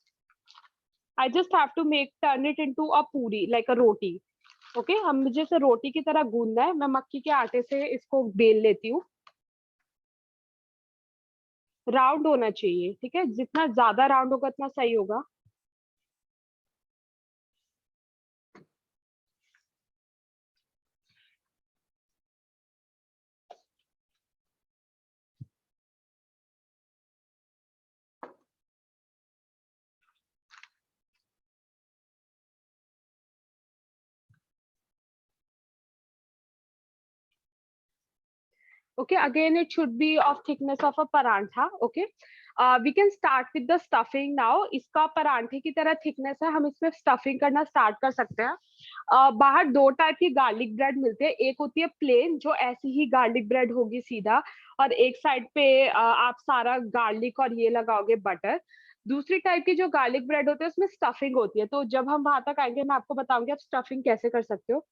I just have to turn it into a puri, like a roti, okay. हम मुझे इसे रोटी की तरह गूंदना है। मैं मक्की के आटे से इसको बेल लेती हूँ। राउंड होना चाहिए, ठीक है। जितना ज्यादा राउंड होगा उतना सही होगा। Okay, again it should be of thickness of a parantha. Okay, we can start with the stuffing now. इसका परांठे की तरह थिकनेस है, हम इसमें स्टफिंग करना स्टार्ट कर सकते हैं। बाहर दो टाइप की गार्लिक ब्रेड मिलते हैं। एक होती है प्लेन, जो ऐसी ही गार्लिक ब्रेड होगी सीधा, और एक साइड पे आप सारा गार्लिक और ये लगाओगे बटर। दूसरी टाइप की जो गार्लिक ब्रेड होती है उसमें स्टफिंग होती है। तो जब हम वहां तक आएंगे मैं आपको बताऊंगी आप स्टफिंग कैसे कर सकते हो।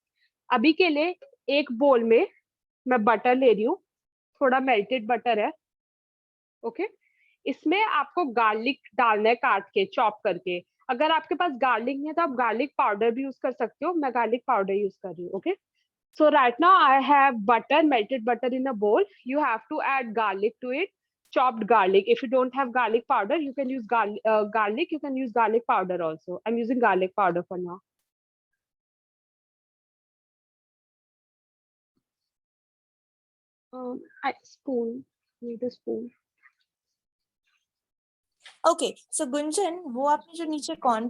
अभी के लिए एक बोल में मैं बटर ले रही हूँ, थोड़ा मेल्टेड बटर है, ओके। इसमें आपको गार्लिक डालना है काट के, चॉप करके। अगर आपके पास गार्लिक नहीं है तो आप गार्लिक पाउडर भी यूज कर सकते हो। मैं गार्लिक पाउडर यूज कर रही हूँ, okay. So right now I have butter, melted butter in a bowl. You have to add garlic to it, chopped garlic. If you don't have garlic powder, you can use garlic. You can use garlic powder also. I'm using garlic powder for now. I spoon. Need a spoon. Okay so Gunjan, वो आपने जो नीचे corn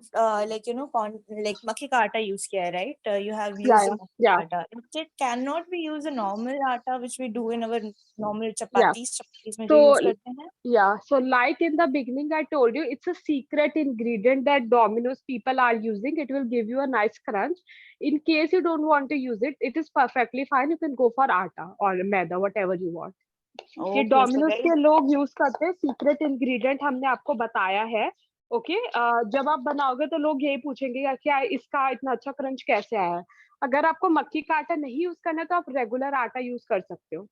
like corn like मक्के का आटा use किया है, right? You have Yeah, used मक्के yeah, का आटा। It can not be use a normal atta which we do in our normal yeah. Chapatis में जो So यूज करते हैं। yeah, so like in the beginning, I told you it's a secret ingredient that Domino's people are using. It will give you a nice crunch. In case you don't want to use it, it is perfectly fine. You can go for atta or maida, whatever you want. ये okay so Domino's guys, के लोग use करते हैं, secret ingredient हमने आपको बताया है, okay. जब आप बनाओगे तो लोग यही पूछेंगे कि क्या इसका इतना अच्छा क्रंच कैसे आया है। अगर आपको मक्की का आटा नहीं यूज करना है तो आप रेगुलर आटा यूज कर सकते हो।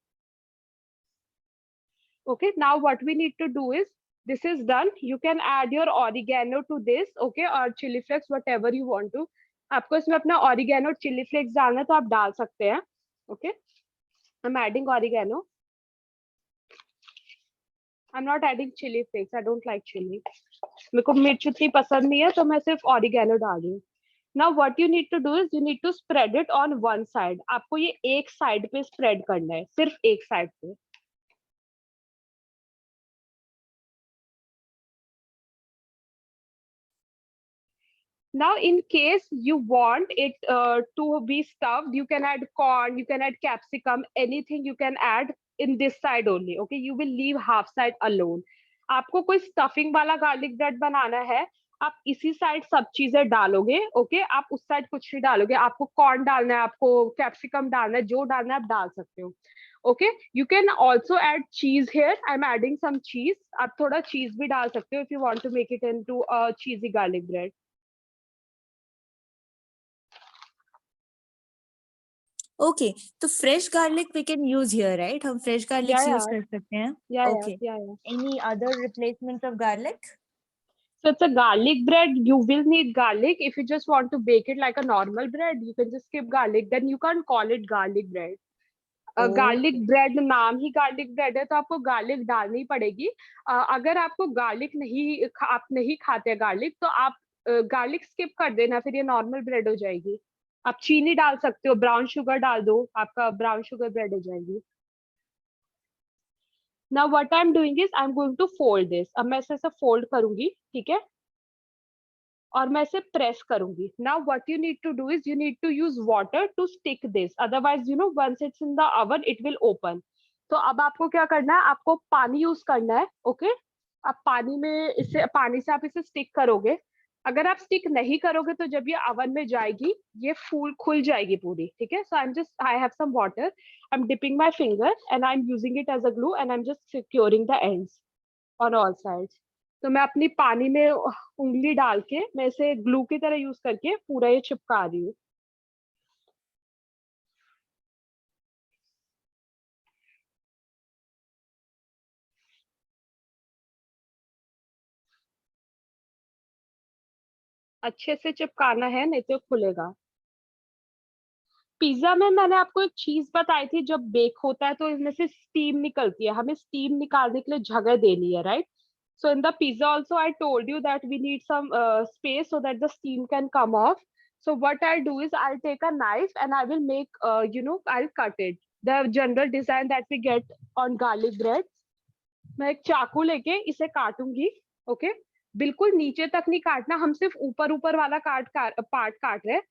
Okay, now what we need to do is, this is done. You can add your oregano to this, okay, or chili flakes, whatever you want to. आपको इसमें अपना oregano chili flakes डालना है तो आप डाल सकते हैं, okay. I'm adding oregano. I'm not adding chili flakes. I don't like chili. मेरे को मिर्च उतनी पसंद नहीं है तो मैं सिर्फ oregano डाल रही हूँ। Now what you need to do is you need to spread it on one side. आपको ये एक साइड पे स्प्रेड करना है, सिर्फ एक साइड पे। Now, in case you want it to be stuffed, you can add corn, you can add capsicum, anything you can add in this side only. Okay, you will leave half side alone. आपको कोई stuffing वाला garlic bread बनाना है, आप इसी side सब चीजें डालोगे, okay. आप उस साइड कुछ नहीं डालोगे। आपको कॉर्न डालना है, आपको कैप्सिकम डालना है, जो डालना है आप डाल सकते हो, okay. You can also add cheese here. I am adding some cheese. आप थोड़ा चीज भी डाल सकते हो if you want to make it into a cheesy garlic bread. Okay तो fresh garlic we can use here, right? हम fresh garlic use Yeah, कर सकते हैं। yeah, yeah, okay, yeah, yeah. Any other replacement of garlic? So it's a garlic bread. You will need garlic. If you just want to bake it like a normal bread, you can just skip garlic. Then you can't call it garlic bread. Garlic okay bread नाम ही garlic bread है तो आपको garlic डालनी पड़ेगी। अगर आपको garlic नहीं आप नहीं खाते गार्लिक तो आप गार्लिक स्किप कर देना, फिर ये नॉर्मल ब्रेड हो जाएगी। आप चीनी डाल सकते हो, ब्राउन शुगर डाल दो, आपका ब्राउन शुगर ब्रेड हो जाएगी। Now what I'm doing is I'm going to fold this. अब मैं ऐसे फोल्ड करूंगी, ठीक है, और मैं इसे प्रेस करूंगी. Now what you need to do is you need to use water to stick this, otherwise you know once it's in the oven it will open. तो अब आपको क्या करना है, आपको पानी यूज करना है. ओके, अब पानी में इसे, पानी से आप इसे स्टिक करोगे. अगर आप स्टिक नहीं करोगे तो जब ये ओवन में जाएगी ये फूल खुल जाएगी पूरी, ठीक है. So I have some water, I am dipping my finger and I am using it as a glue and I am just securing the ends on all sides. तो मैं अपनी पानी में उंगली डाल के मैं इसे ग्लू की तरह यूज करके पूरा ये चिपका रही हूँ. अच्छे से चिपकाना है नहीं तो खुलेगा. पिज्जा में मैंने आपको एक चीज बताई थी, जब बेक होता है तो इसमें से स्टीम निकलती है, हमें स्टीम निकालने के लिए जगह देनी है, right. So in the pizza also I told you that we need some space so that the steam can come off. So what I'll do is I'll take a knife and I will make, I'll cut it. The general design that we get on garlic bread. मैं एक चाकू लेके इसे काटूंगी. Okay, बिल्कुल नीचे तक नहीं काटना, हम सिर्फ ऊपर ऊपर वाला पार्ट काट रहे हैं,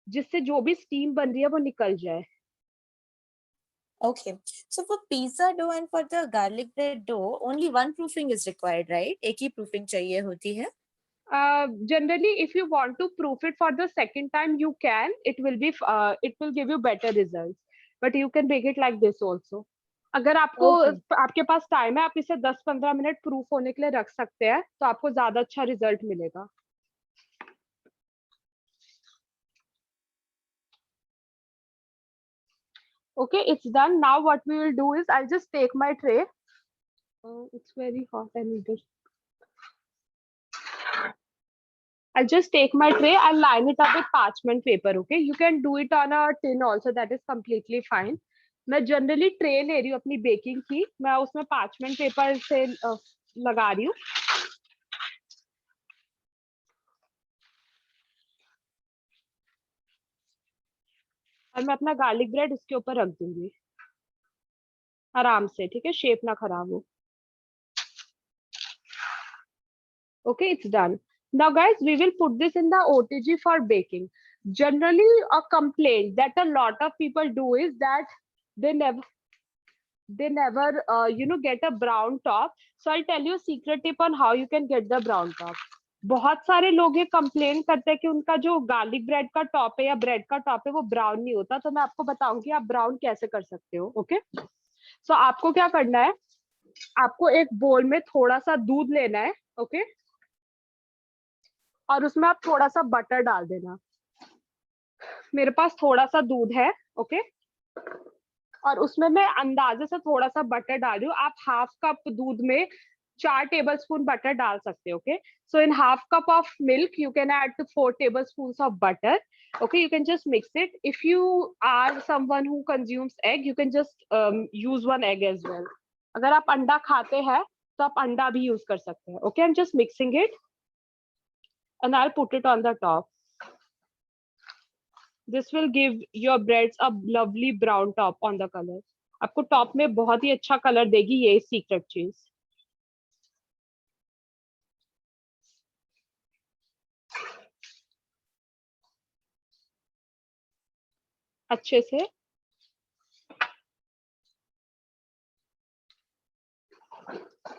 जिससे जो भी स्टीम बन रही है वो निकल जाए. Okay, so for pizza dough and for the garlic bread dough, only one proofing is required, right? एक ही proofing चाहिए होती है. Generally if you want to proof it for the second time you can, it will give you better results, but you can make it like this also. अगर आपको Okay. आपके पास time है आप इसे 10-15 मिनट प्रूफ होने के लिए रख सकते हैं, तो आपको ज्यादा अच्छा रिजल्ट मिलेगा. Okay, it's done. Now what we will do is I'll just take my tray. Oh, it's very hot. I need it. I'll just take my tray. I'll line it up with parchment paper. Okay, you can do it on a tin also. That is completely fine. मैं generally tray ले रही हूँ अपनी baking की, मैं उसमें parchment paper से लगा रही हूँ. और मैं अपना गार्लिक ब्रेड इसके ऊपर रख दूंगी आराम से, ठीक है, शेप ना खराब हो. Okay, it's done. Now guys, we will put this in the OTG for baking. Generally a complaint that a lot of people do is that they never get a brown top. So I'll tell you a secret tip on how you can get the brown top. बहुत सारे लोग ये complain करते हैं कि उनका जो garlic bread का टॉप है या ब्रेड का टॉप है वो ब्राउन नहीं होता, तो मैं आपको बताऊंगी आप ब्राउन कैसे कर सकते हो. ओके, सो आपको क्या करना है, आपको एक बोल में थोड़ा सा दूध लेना है. ओके, और उसमें आप थोड़ा सा बटर डाल देना. मेरे पास थोड़ा सा दूध है. ओके, और उसमें मैं अंदाजे से थोड़ा सा बटर डाल रही हूँ. आप हाफ कप दूध में 4 टेबलस्पून बटर डाल सकते हो. Okay, so in half cup of milk you can add to 4 tablespoons of butter. Okay, you can just mix it. If you are someone who consumes egg you can just use one egg as well. अगर आप अंडा खाते हैं तो आप अंडा भी use कर सकते हैं. Okay, I'm just mixing it and I'll put it on the top. This will give your breads a lovely brown top on the color. आपको टॉप में बहुत ही अच्छा कलर देगी ये सीक्रेट चीज. अच्छे से.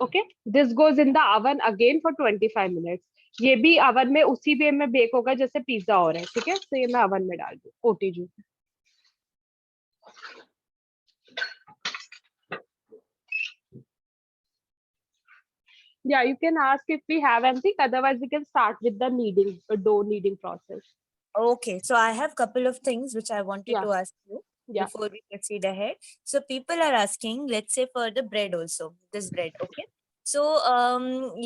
Okay, this goes in the oven again for 25 minutes. ये भी अवन में उसी वे में बेक होगा जैसे पिज्जा हो रहा है, ठीक है. तो ये मैं अवन में डाल दूँ OTG. Yeah, you can ask if we have anything. Otherwise, we can start with the dough kneading process. Okay, so I have couple of things which I wanted Yeah. to ask you before we proceed ahead. So people are asking, let's say for the bread also, this bread, okay? So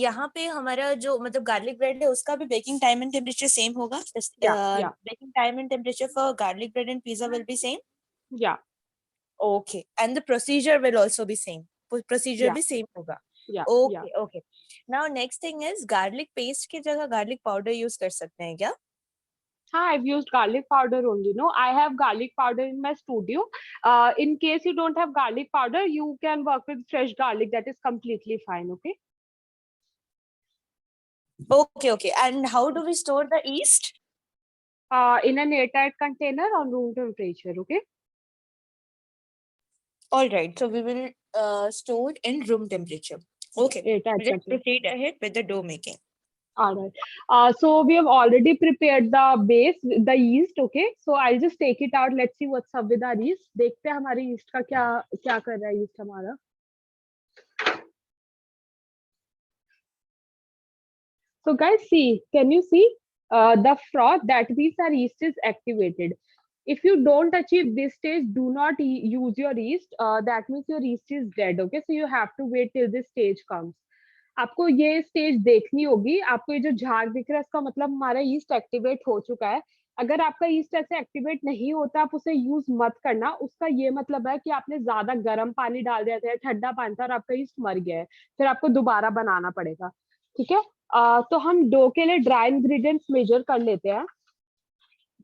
यहाँ पे हमारा जो मतलब garlic bread है उसका भी baking time and temperature same होगा? Baking time and temperature for garlic bread and pizza will be same? Yeah. Okay, and the procedure will also be same. Procedure भी same होगा. Yeah. Okay, okay. Now next thing is garlic paste की जगह garlic powder use कर सकते हैं क्या? I've used garlic powder only. No, I have garlic powder in my studio. In case you don't have garlic powder, you can work with fresh garlic. That is completely fine. Okay. Okay, okay. And how do we store the yeast? In an airtight container on room temperature. Okay. All right. So we will store it in room temperature. Okay. Airtight Let's container. proceed ahead with the dough making. All right. So we have already prepared the base, the yeast. Okay. So I'll just take it out. Let's see what's up with our yeast. देखते हैं हमारे yeast का क्या क्या कर रहा है yeast हमारा. So guys, see, can you see the froth? That means our yeast is activated. If you don't achieve this stage, do not use your yeast. That means your yeast is dead. Okay, so you have to wait till this stage comes. आपको ये stage देखनी होगी. आपको ये जो झाग दिख रहा है इसका मतलब हमारा ईस्ट एक्टिवेट हो चुका है. अगर आपका ईस्ट ऐसे एक्टिवेट नहीं होता आप उसे यूज मत करना. उसका ये मतलब है कि आपने ज्यादा गर्म पानी डाल दिया था, ठंडा पानी था और आपका ईस्ट मर गया है. फिर आपको दोबारा बनाना पड़ेगा. ठीक है. तो हम डो के लिए ड्राई इंग्रेडिएंट्स मेजर कर लेते हैं.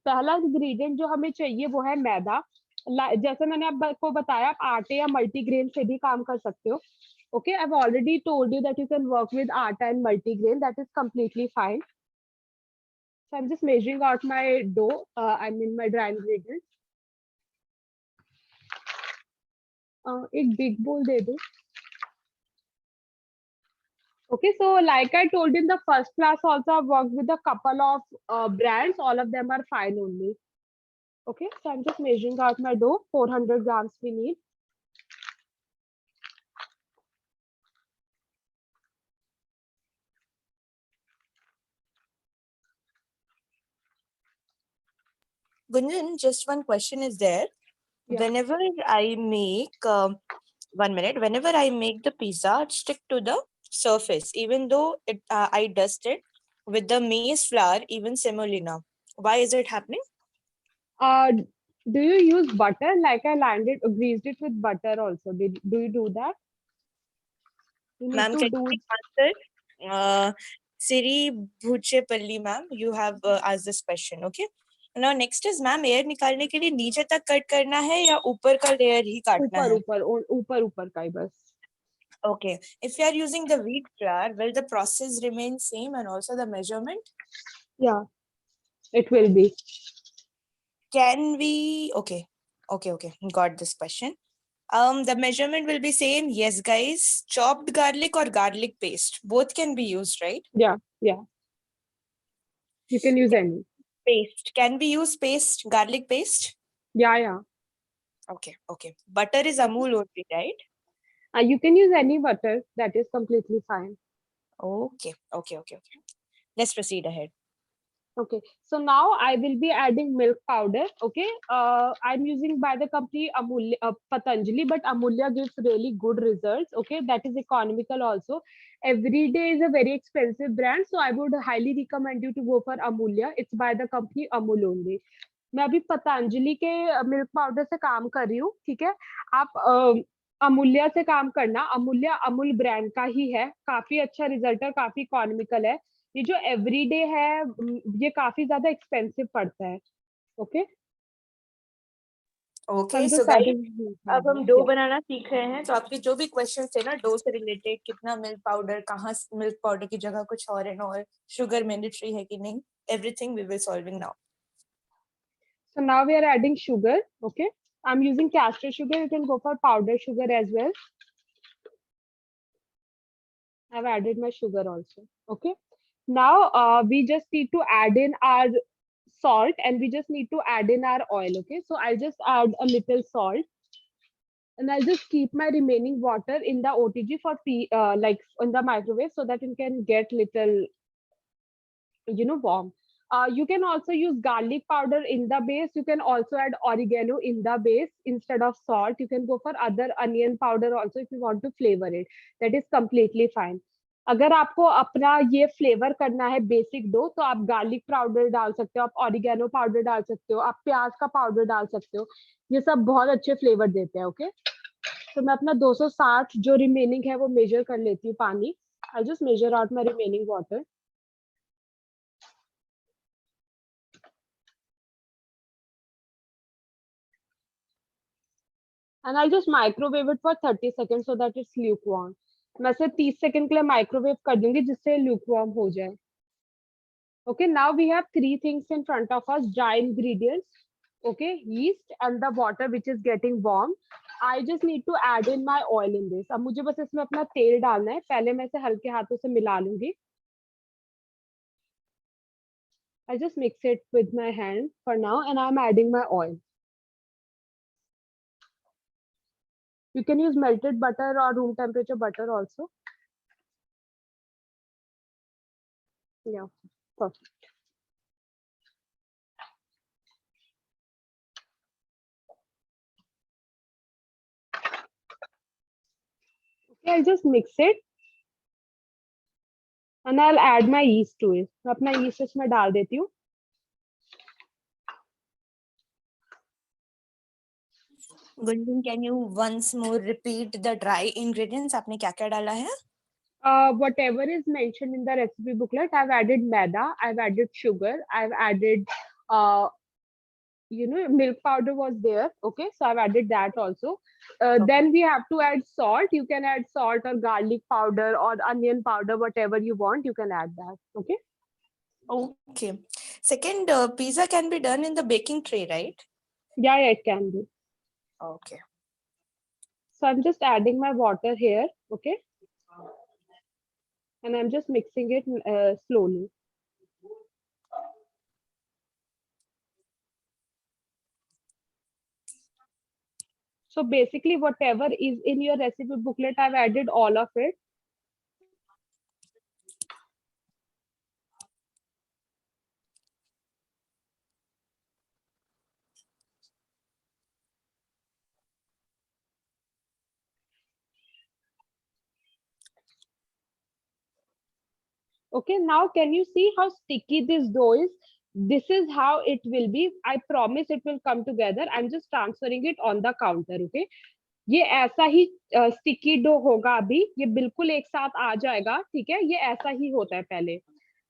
पहला इंग्रेडिएंट जो हमें चाहिए वो है मैदा. जैसे मैंने आपको बताया आप आटे या मल्टीग्रेन से भी काम कर सकते हो. Okay, I've already told you that you can work with atta and multigrain. That is completely fine. So I'm just measuring out my dough. I mean my dry ingredients. एक big bowl दे दो. Okay, so like I told you in the first class also, I've worked with a couple of brands. All of them are fine only. Okay, so I'm just measuring out my dough. 400 grams we need. Gunjan, just one question is there. Yeah. Whenever I make, 1 minute, whenever I make the pizza, it stick to the surface, even though I dust it with the maize flour, even semolina. Why is it happening? Do you use butter? Like I greased it with butter also. Do you do that? You need Ma'am, to can do. you answer? Siri Bhuchepalli, ma'am, you have asked this question, okay? Now next is, ma'am, air निकालने के लिए नीचे तक cut करना है या ऊपर का लेयर ही काटना है? ऊपर का ही बस. Okay. If you are using the wheat flour, will the process remain same and also the measurement? Yeah, it will be. Can we? Okay. Got this question. The measurement will be same. Yes, guys. Chopped garlic or garlic paste, both can be used, right? Yeah. You can use any. Paste. Can we use paste, garlic paste? Yeah. Okay. Butter is Amul only, right? You can use any butter. That is completely fine. Okay. Let's proceed ahead. Okay. So now I will be adding milk powder. Okay. I'm using by the company Amulya, Patanjali, but Amulya gives really good results. Okay. That is economical also. Everyday is a very expensive brand. So I would highly recommend you to go for Amulya. It's by the company Amul only. मैं अभी पतंजलि के milk powder से काम कर रही हूँ. ठीक है. आप अमूल्या से काम करना. अमूल्या अमूल ब्रांड का ही है. काफी अच्छा रिजल्ट है, काफी इकोनॉमिकल है. ये जो एवरीडे है ये काफी ज्यादा एक्सपेंसिव पड़ता है. ओके. ओके. सो अब हम डो बनाना सीख रहे हैं, तो आपके जो भी क्वेश्चन थे ना डो से रिलेटेड, कितना मिल्क पाउडर, कहाँ मिल्क पाउडर की जगह कुछ और एंड और शुगर मैंडेटरी है कि नहीं, everything we will solving now. So now we are adding sugar. Okay, I'm using castor sugar. You can go for powder sugar as well. I've added my sugar also. Okay. Now we just need to add in our salt and we just need to add in our oil. Okay, so I'll just add a little salt and I'll just keep my remaining water in the OTG for like in the microwave so that it can get little warm. You can also use garlic powder in the base. You can also add oregano in the base instead of salt. You can go for other onion powder also if you want to flavor it. That is completely fine. अगर आपको अपना ये flavour करना है basic dough तो आप garlic powder डाल सकते हो, आप ऑरिगेनो पाउडर डाल सकते हो, आप प्याज का पाउडर डाल सकते हो. ये सब बहुत अच्छे फ्लेवर देते हैं. ओके. तो मैं अपना 260 जो रिमेनिंग है वो मेजर कर लेती हूँ पानी. I just measure out my remaining water. and I'll just microwave it for 30 seconds so that it's lukewarm. मैं सिर्फ 30 सेकंड के लिए माइक्रोवेव कर दूंगी जिससे lukewarm हो जाए. Okay, now we have three things in front of us: dry ingredients, okay, yeast and the water which is getting warm. I just need to add in my oil in this. अब मुझे बस इसमें अपना तेल डालना है. पहले मैं इसे हल्के हाथों से मिला लूंगी. I just mix it with my hand for now and I'm adding my oil. You can use melted butter or room temperature butter also. Yeah, perfect. Okay, I'll just mix it and I'll add my yeast to it. मैं अपना yeast इसमें डाल देती हूँ. Gunjan, can you once more repeat the dry ingredients? आपने क्या क्या डाला है? Whatever is mentioned in the recipe booklet, I've added maida, I've added sugar, I've added, milk powder was there. Okay, so I've added that also. Then we have to add salt. You can add salt or garlic powder or onion powder, whatever you want, you can add that. Okay. Okay. Second, pizza can be done in the baking tray, right? Yeah, it can be. Okay. So I'm just adding my water here. Okay. And I'm just mixing it slowly. So basically, whatever is in your recipe booklet, I've added all of it. Okay, now can you see how sticky this dough is? This is how it will be. I promise it will come together. I'm just transferring it on the counter. Okay. ये ऐसा ही sticky dough होगा. अभी ये बिल्कुल एक साथ आ जाएगा. ठीक है, ये ऐसा ही होता है. पहले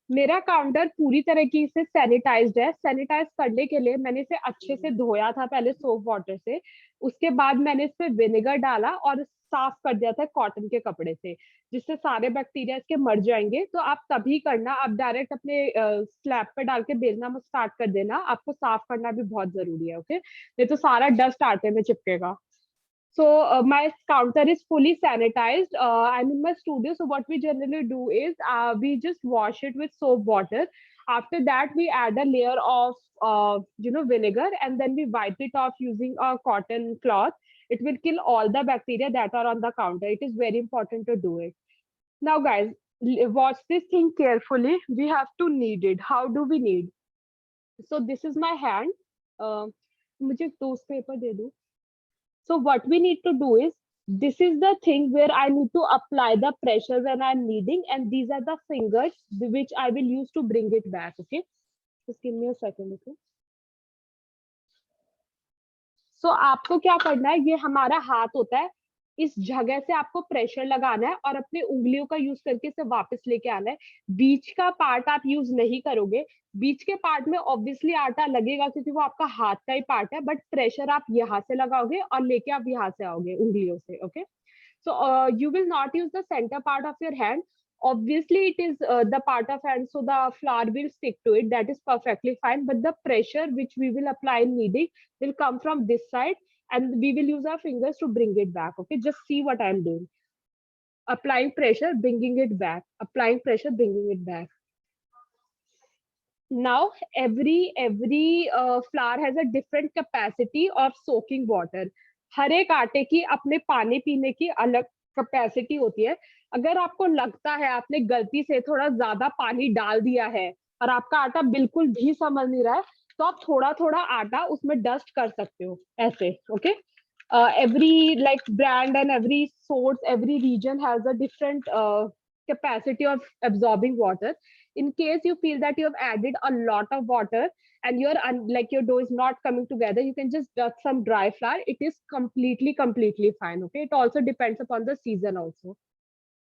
मेरा काउंटर पूरी तरीके से सैनिटाइज्ड है. सैनिटाइज करने के लिए मैंने इसे अच्छे से धोया था पहले सोप वाटर से. उसके बाद मैंने इस पे विनेगर डाला और साफ कर दिया था कॉटन के कपड़े से, जिससे सारे बैक्टीरिया इसके मर जाएंगे. तो आप तभी करना. आप डायरेक्ट अपने स्लैब पे डाल के बेलना स्टार्ट कर देना. आपको साफ करना भी बहुत जरूरी है. ओके, नहीं तो सारा डस्ट आटे में चिपकेगा. So my counter is fully sanitized. I'm in my studio. So what we generally do is we just wash it with soap water. After that, we add a layer of vinegar and then we wipe it off using a cotton cloth. It will kill all the bacteria that are on the counter. It is very important to do it. Now, guys, watch this thing carefully. We have to knead it. How do we knead? So this is my hand. मुझे toast paper दे दो. So what we need to do is, this is the thing where I need to apply the pressure when I'm kneading, and these are the fingers which I will use to bring it back. Okay, just give me a second. Okay. So आपको क्या करना है, ये हमारा हाथ होता है. इस जगह से आपको प्रेशर लगाना है और अपने उंगलियों का यूज करके इसे वापस लेके आना है. बीच का पार्ट आप यूज नहीं करोगे. बीच के पार्ट में ऑब्वियसली आटा लगेगा क्योंकि वो आपका हाथ का ही पार्ट है, बट प्रेशर आप यहाँ से लगाओगे और लेके आप यहाँ से आओगे उंगलियों से. Okay, so you will not use the centre part of your hand. Obviously it is the part of hand, so the flour will stick to it. That is perfectly fine, but the pressure which we will apply in kneading will come from this side, and we will use our fingers to bring it back. Okay, just see what I'm doing. Applying pressure, bringing it back. Applying pressure, bringing it back. Now every flour has a different capacity of soaking water. हर एक आटे की अपने पानी पीने की अलग capacity होती है. अगर आपको लगता है आपने गलती से थोड़ा ज्यादा पानी डाल दिया है और आपका आटा बिल्कुल भी समझ नहीं रहा है, तो आप थोड़ा थोड़ा आटा उसमें डस्ट कर सकते हो ऐसे. Okay, every like brand and every source, every region has a different capacity of absorbing water. In case you feel that you have added a lot of water and like your dough is not coming together, you can just dust some dry flour. It is completely fine. Okay, it also depends upon the season also.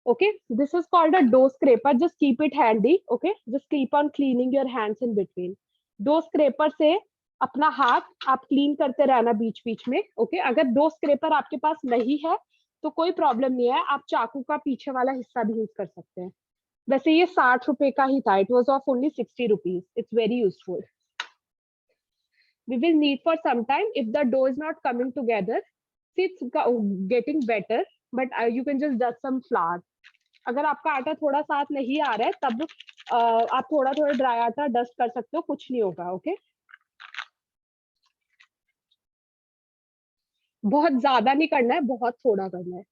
Okay, this is called a dough scraper. Just keep it handy. Okay, just keep on cleaning your hands in between. Dough scraper से अपना हाथ आप clean करते रहना बीच बीच में, okay. अगर dough scraper आपके पास नहीं है तो कोई प्रॉब्लम नहीं है, आप चाकू का पीछे वाला हिस्सा भी यूज कर सकते हैं। वैसे ये 60 रुपए का ही था, it was of only 60 rupees, it's very useful. We will need for some time. If the dough is not coming together, see it's getting better, but you can just dust some flour. अगर आपका आटा थोड़ा साथ नहीं आ रहा है तब आप थोड़ा थोड़ा ड्राई आटा डस्ट कर सकते हो, कुछ नहीं होगा, ओके। बहुत ज्यादा नहीं करना है, बहुत थोड़ा करना है।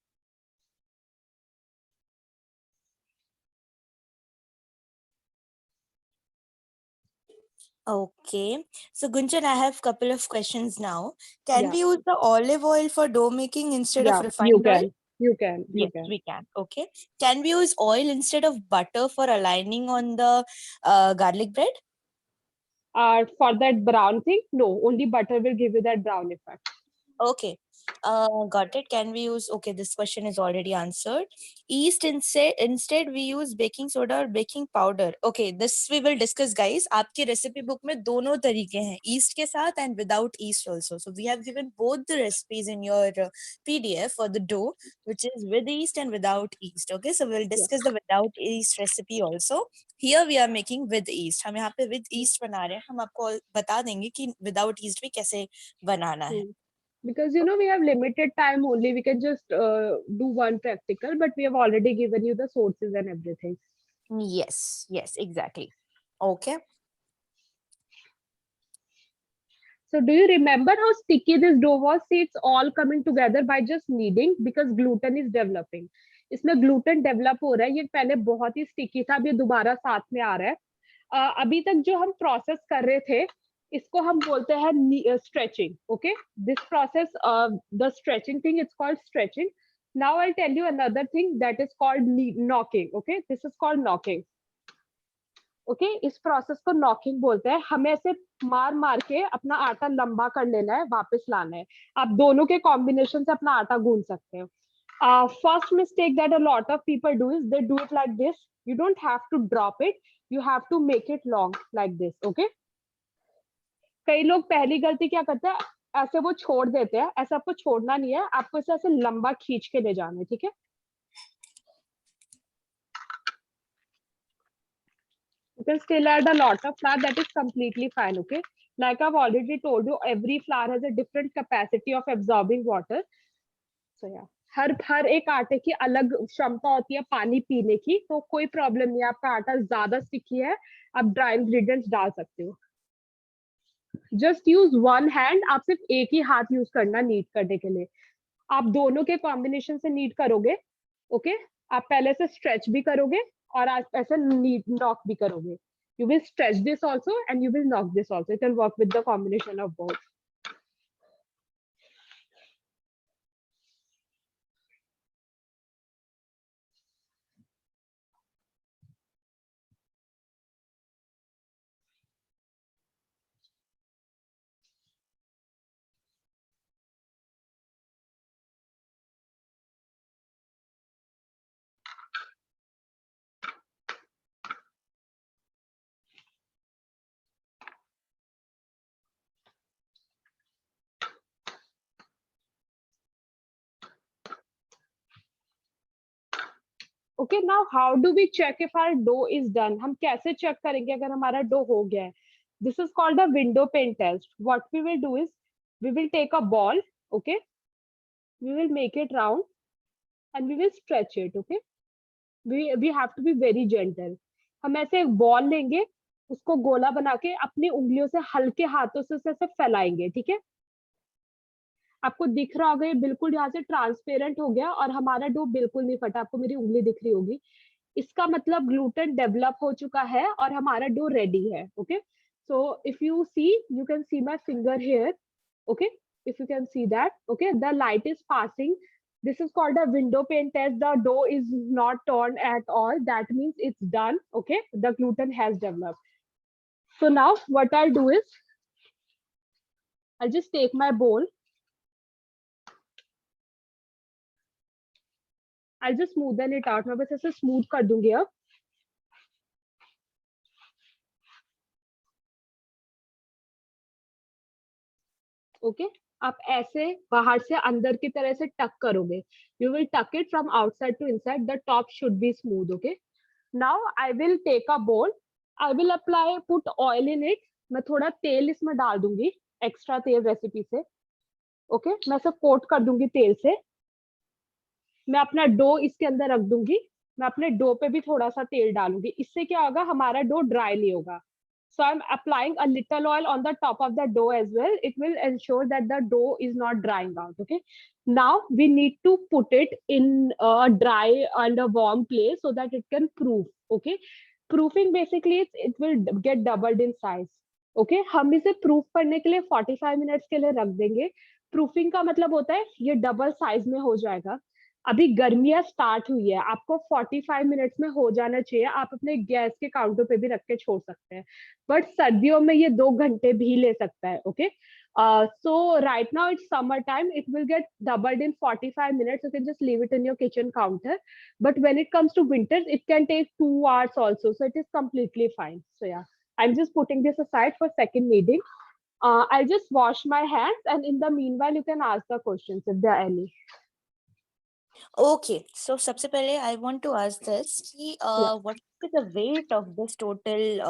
Okay, so Gunjan, I have couple of questions now. Can Yeah, we use the olive oil for dough making instead of yeah, you refined oil? can, you can, you Yes, can. we can. Okay. Can we use oil instead of butter for aligning on the garlic bread? For that brown thing, no, only butter will give you that brown effect. Okay. Got it. Can we use, okay, this question is already answered. Yeast instead we use baking soda or baking powder. Okay, this we will discuss, guys. आपकी recipe book में दोनों तरीके हैं, yeast के साथ and without yeast also. So we have given both the recipes in your PDF for the dough, which is with yeast and without yeast. Okay, so we'll Yeah. discuss the without yeast recipe also. Here we are making with yeast. हम यहाँ पे with yeast बना रहे हैं. हम आपको बता देंगे कि without yeast भी कैसे बनाना है. Because we have limited time only, we can just do one practical, but we have already given you the sources and everything. Yes, yes, exactly. Okay. So do you remember how sticky this dough was? See, it's all coming together by just kneading because gluten is developing. इसमें gluten develop हो रहा है, ये पहले बहुत ही sticky था, अब ये दोबारा साथ में आ रहा है। अभी तक जो हम process कर रहे थे, इसको हम बोलते हैं stretching, okay? This process, the stretching thing, it's called stretching. Now I'll tell you another thing that is called knocking, okay? This is called knocking. Okay इस प्रोसेस को नॉकिंग बोलते हैं। हमें ऐसे मार मार के अपना आटा लंबा कर लेना है, वापस लाना है। आप दोनों के कॉम्बिनेशन से अपना आटा गूंद सकते हो। First mistake that a lot of people do is they do it like this. You don't have to drop it, you have to make it long like this, okay. कई लोग पहली गलती क्या करते हैं, ऐसे वो छोड़ देते हैं। ऐसा आपको छोड़ना नहीं है, आपको इसे ऐसे लंबा खींच के ले जाना है, ठीक है। You can still add a lot of flour, that is completely fine, okay. Like I've already told you, every flour has a different capacity of absorbing water. So yeah, हर एक आटे की अलग क्षमता होती है पानी पीने की, तो कोई प्रॉब्लम नहीं है। आपका आटा ज्यादा स्टिकी है, आप ड्राई इंग्रेडिएंट्स डाल सकते हो। जस्ट यूज वन हैंड, आप सिर्फ एक ही हाथ यूज करना नीट करने के लिए। आप दोनों के कॉम्बिनेशन से नीट करोगे, ओके। आप पहले से स्ट्रेच भी करोगे और आप ऐसे नीट नॉक भी करोगे। You will stretch this also and you will knock this also. It can work with the combination of both. Okay, now how do we check if our dough is done? हम कैसे check करेंगे अगर हमारा dough हो गया है? This is called a window pane test. What we will do is we will take a ball, okay? We will make it round and we will stretch it, okay? We have to be very gentle. हम ऐसे एक ball लेंगे, उसको गोला बना के अपनी उंगलियों से हल्के हाथों से उसे ऐसे फैलाएंगे, ठीक है। आपको दिख रहा होगा ये बिल्कुल यहाँ से ट्रांसपेरेंट हो गया और हमारा डो बिल्कुल नहीं फटा, आपको मेरी उंगली दिख रही होगी। इसका मतलब ग्लूटेन डेवलप हो चुका है और हमारा डो रेडी है, okay. So if you see, you can see my finger here, okay. If you can see that, okay, the light is passing. This is called a window pane test. The dough is not torn at all. That means it's done, okay. The gluten has developed. So now what I'll do is I'll just take my bowl. I'll just smoothen it out. मैं बस ऐसे smooth कर दूंगी अब। Okay आप ऐसे बाहर से अंदर की तरह से टक करोगे. You will tuck it from outside to inside. The top should be smooth. Okay now I will take a bowl. I will apply put oil in it. मैं थोड़ा तेल इसमें डाल दूंगी, एक्स्ट्रा तेल रेसिपी से. ओके मैं सब कोट कर दूंगी तेल से. मैं अपना डो इसके अंदर रख दूंगी. मैं अपने डो पे भी थोड़ा सा तेल डालूंगी. इससे क्या होगा, हमारा डो ड्राई नहीं होगा. So I'm applying a little oil on the top of the dough as well. It will ensure that the dough is not drying out. Okay. Now we need to put it in a dry and a warm place so that it can proof. Okay. Proofing basically it will get doubled in size. Okay. हम इसे proof करने के लिए 45 minutes के लिए रख देंगे. Proofing का मतलब होता है ये डबल साइज में हो जाएगा. अभी गर्मियां स्टार्ट हुई है, आपको 45 मिनट्स में हो जाना चाहिए. आप अपने गैस के काउंटर पे भी रख के छोड़ सकते हैं, बट सर्दियों में ये 2 घंटे भी ले सकता है. Okay so right now it's summer time, it will get doubled in 45 minutes. You can just leave it in your kitchen counter, but when it comes to winters it can take 2 hours also, so it is completely fine. So yeah, I'm just putting this aside for second meeting. I'll just wash my hands, and in the meanwhile you can ask the questions if there are any. Okay, so सबसे पहले I want to ask this कि what is the weight of this total